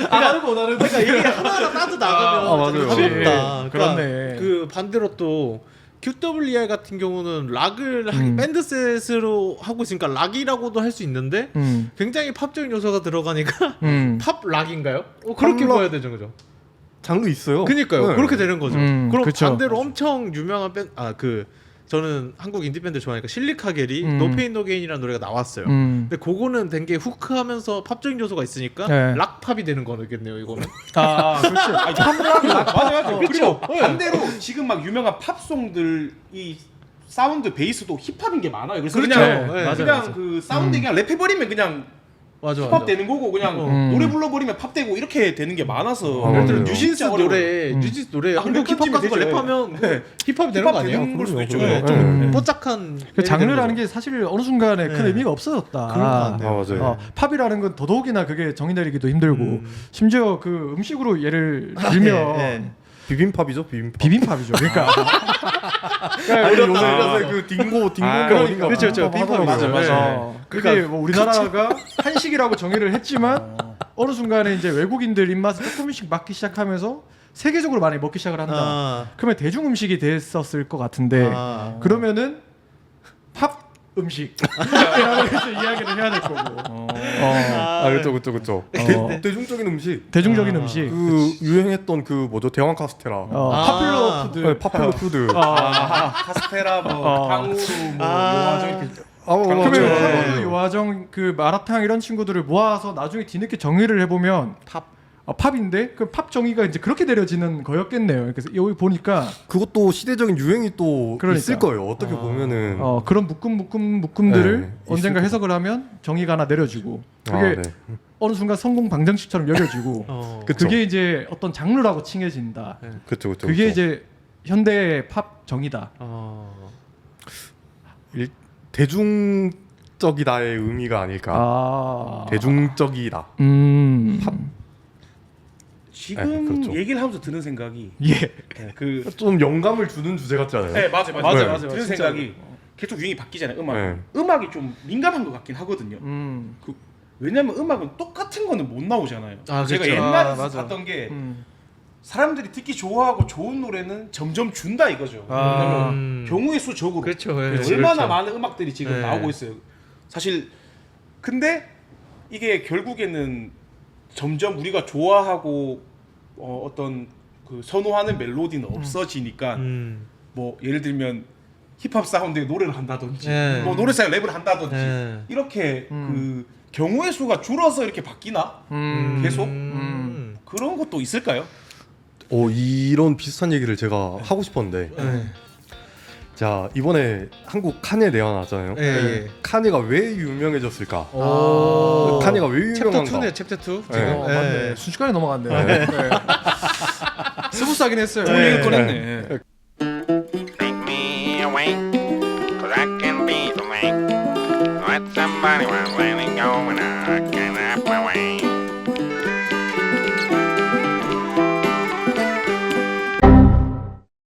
Speaker 1: 그러니까
Speaker 2: 이게 하나하나 따져 나가면
Speaker 3: 맞아요.
Speaker 2: 답이 없다.
Speaker 1: 그렇네.
Speaker 2: 그 반대로 또 QWER 같은 경우는 락을 밴드 셋으로 하고 있으니까 락이라고도 할 수 있는데 굉장히 팝적인 요소가 들어가니까 팝 락인가요? 그렇게
Speaker 3: 팝 락.
Speaker 2: 봐야 되죠, 그죠?
Speaker 3: 장르 있어요.
Speaker 2: 그니까요.
Speaker 3: 네.
Speaker 2: 그렇게 되는 거죠. 그럼
Speaker 1: 그쵸.
Speaker 2: 반대로 엄청 유명한 밴드 저는 한국 인디 밴드 좋아하니까 실리카겔이 노페인 노게인이라는 노래가 나왔어요. 근데 그거는 된 게 후크하면서 팝적인 요소가 있으니까
Speaker 1: 네.
Speaker 2: 락팝이 되는 거겠네요, 이거는.
Speaker 1: 그렇지.
Speaker 4: 맞아요. 그리고 반대로 지금 막 유명한 팝송들 이 사운드 베이스도 힙합인 게 많아요. 그래서
Speaker 2: 그렇죠.
Speaker 4: 그냥
Speaker 2: 네,
Speaker 1: 맞아요,
Speaker 4: 그냥
Speaker 1: 맞아요.
Speaker 4: 그 사운드 그냥 랩해버리면 그냥
Speaker 2: 맞아.
Speaker 4: 힙합 되는 거고 그냥 노래 불러버리면 팝 되고 이렇게 되는 게 많아서
Speaker 3: 예를 들어
Speaker 2: 예를 들어 뉴진스
Speaker 4: 진짜 어려워요.
Speaker 2: 노래, 뉴진스 노래
Speaker 4: 아,
Speaker 2: 한국 힙합
Speaker 4: 랩
Speaker 2: 가수가
Speaker 4: 되죠.
Speaker 2: 랩하면
Speaker 4: 네.
Speaker 2: 힙합이 되는 거
Speaker 4: 힙합
Speaker 2: 아니에요?
Speaker 4: 되는 걸 수도 있죠.
Speaker 3: 그럼요.
Speaker 2: 좀 뽀짝한
Speaker 1: 그 장르라는 게 사실 어느 순간에 큰
Speaker 2: 네.
Speaker 1: 의미가 없어졌다.
Speaker 2: 그런 것 같네요.
Speaker 3: 맞아요.
Speaker 1: 팝이라는 건 더더욱이나 그게 정의 내리기도 힘들고 심지어 그 음식으로 예를 들면
Speaker 3: 비빔밥이죠, 비빔밥.
Speaker 1: 비빔밥이죠. 그러니까
Speaker 3: 아니 요새 그 딩고 어딘가.
Speaker 2: 그렇죠. 비빔밥 맞아.
Speaker 1: 그게 뭐 우리나라가 한식이라고 정의를 했지만 어느 순간에 이제 외국인들 입맛을 조금씩 맞기 시작하면서 세계적으로 많이 먹기 시작을 한다. 그러면 대중 음식이 됐었을 것 같은데 그러면은 팝 음식 이렇게 이야기를 해야 될 거고.
Speaker 3: 그렇죠. 대중적인 음식.
Speaker 1: 대중적인 음식.
Speaker 3: 그 유행했던 그 뭐죠, 대왕 카스테라.
Speaker 1: 파퓰러 푸드.
Speaker 3: 네, 파퓰러 푸드.
Speaker 4: 카스테라 뭐 탕후루 뭐 요화정 이렇게
Speaker 1: 그러면
Speaker 3: 맞아요.
Speaker 1: 탕후루, 요화정, 그 마라탕 이런 친구들을 모아서 나중에 뒤늦게 정의를 해보면 팝인데 그 팝 정의가 이제 그렇게 내려지는 거였겠네요. 그래서 여기 보니까
Speaker 3: 그것도 시대적인 유행이 또
Speaker 1: 그러니까.
Speaker 3: 있을 거예요. 어떻게 보면은.
Speaker 1: 그런 묶음들을
Speaker 3: 네,
Speaker 1: 언젠가
Speaker 3: 있을
Speaker 1: 해석을 하면 정의가 하나 내려지고 그게
Speaker 3: 네.
Speaker 1: 어느 순간 성공 방정식처럼 여겨지고
Speaker 3: 그쵸.
Speaker 1: 그게 이제 어떤 장르라고 칭해진다.
Speaker 3: 그렇죠.
Speaker 1: 그게 이제 현대의 팝 정의다.
Speaker 3: 대중적이다의 의미가 아닐까. 대중적이다. 팝.
Speaker 4: 지금
Speaker 3: 그렇죠.
Speaker 4: 얘기를 하면서 드는 생각이
Speaker 1: 예.
Speaker 4: 그
Speaker 3: 좀 영감을 주는 주제 같지 않아요?
Speaker 4: 네 맞아요.
Speaker 3: 맞아요.
Speaker 4: 드는 생각이 계속 유행이 바뀌잖아요. 음악.
Speaker 3: 네.
Speaker 4: 음악이 좀 민감한 것 같긴 하거든요. 왜냐면 음악은 똑같은 거는 못 나오잖아요.
Speaker 2: 아,
Speaker 4: 제가
Speaker 2: 그렇죠.
Speaker 4: 옛날에
Speaker 1: 맞아.
Speaker 4: 봤던 게 사람들이 듣기 좋아하고 좋은 노래는 점점 준다 이거죠. 왜냐면 경우의 수적으로
Speaker 2: 그렇죠. 예,
Speaker 4: 얼마나
Speaker 2: 그렇죠.
Speaker 4: 많은 음악들이 지금
Speaker 2: 네.
Speaker 4: 나오고 있어요. 사실 근데 이게 결국에는 점점 우리가 좋아하고 어떤 그 선호하는 멜로디는 없어지니까 뭐 예를 들면 힙합 사운드에 노래를 한다든지
Speaker 2: 네.
Speaker 4: 뭐 노래사에 랩을 한다든지
Speaker 2: 네.
Speaker 4: 이렇게 그 경우의 수가 줄어서 이렇게 바뀌나 계속 그런 것도 있을까요?
Speaker 3: 이런 비슷한 얘기를 제가 하고 싶었는데 자 이번에 한국 칸예 대회 나왔잖아요.
Speaker 2: 예.
Speaker 3: 칸예가 왜 유명해졌을까?
Speaker 2: 오.
Speaker 3: 칸예가 왜
Speaker 2: 챕터
Speaker 3: 유명한가?
Speaker 2: 2네, 챕터 2 지금.
Speaker 3: 네.
Speaker 1: 맞네. 순식간에 넘어갔네. 네. 스무스하긴 했어요.
Speaker 4: 좋은 얘기를 꺼냈네.
Speaker 5: Take me away, 'cause I can be the man. Let somebody while letting go and I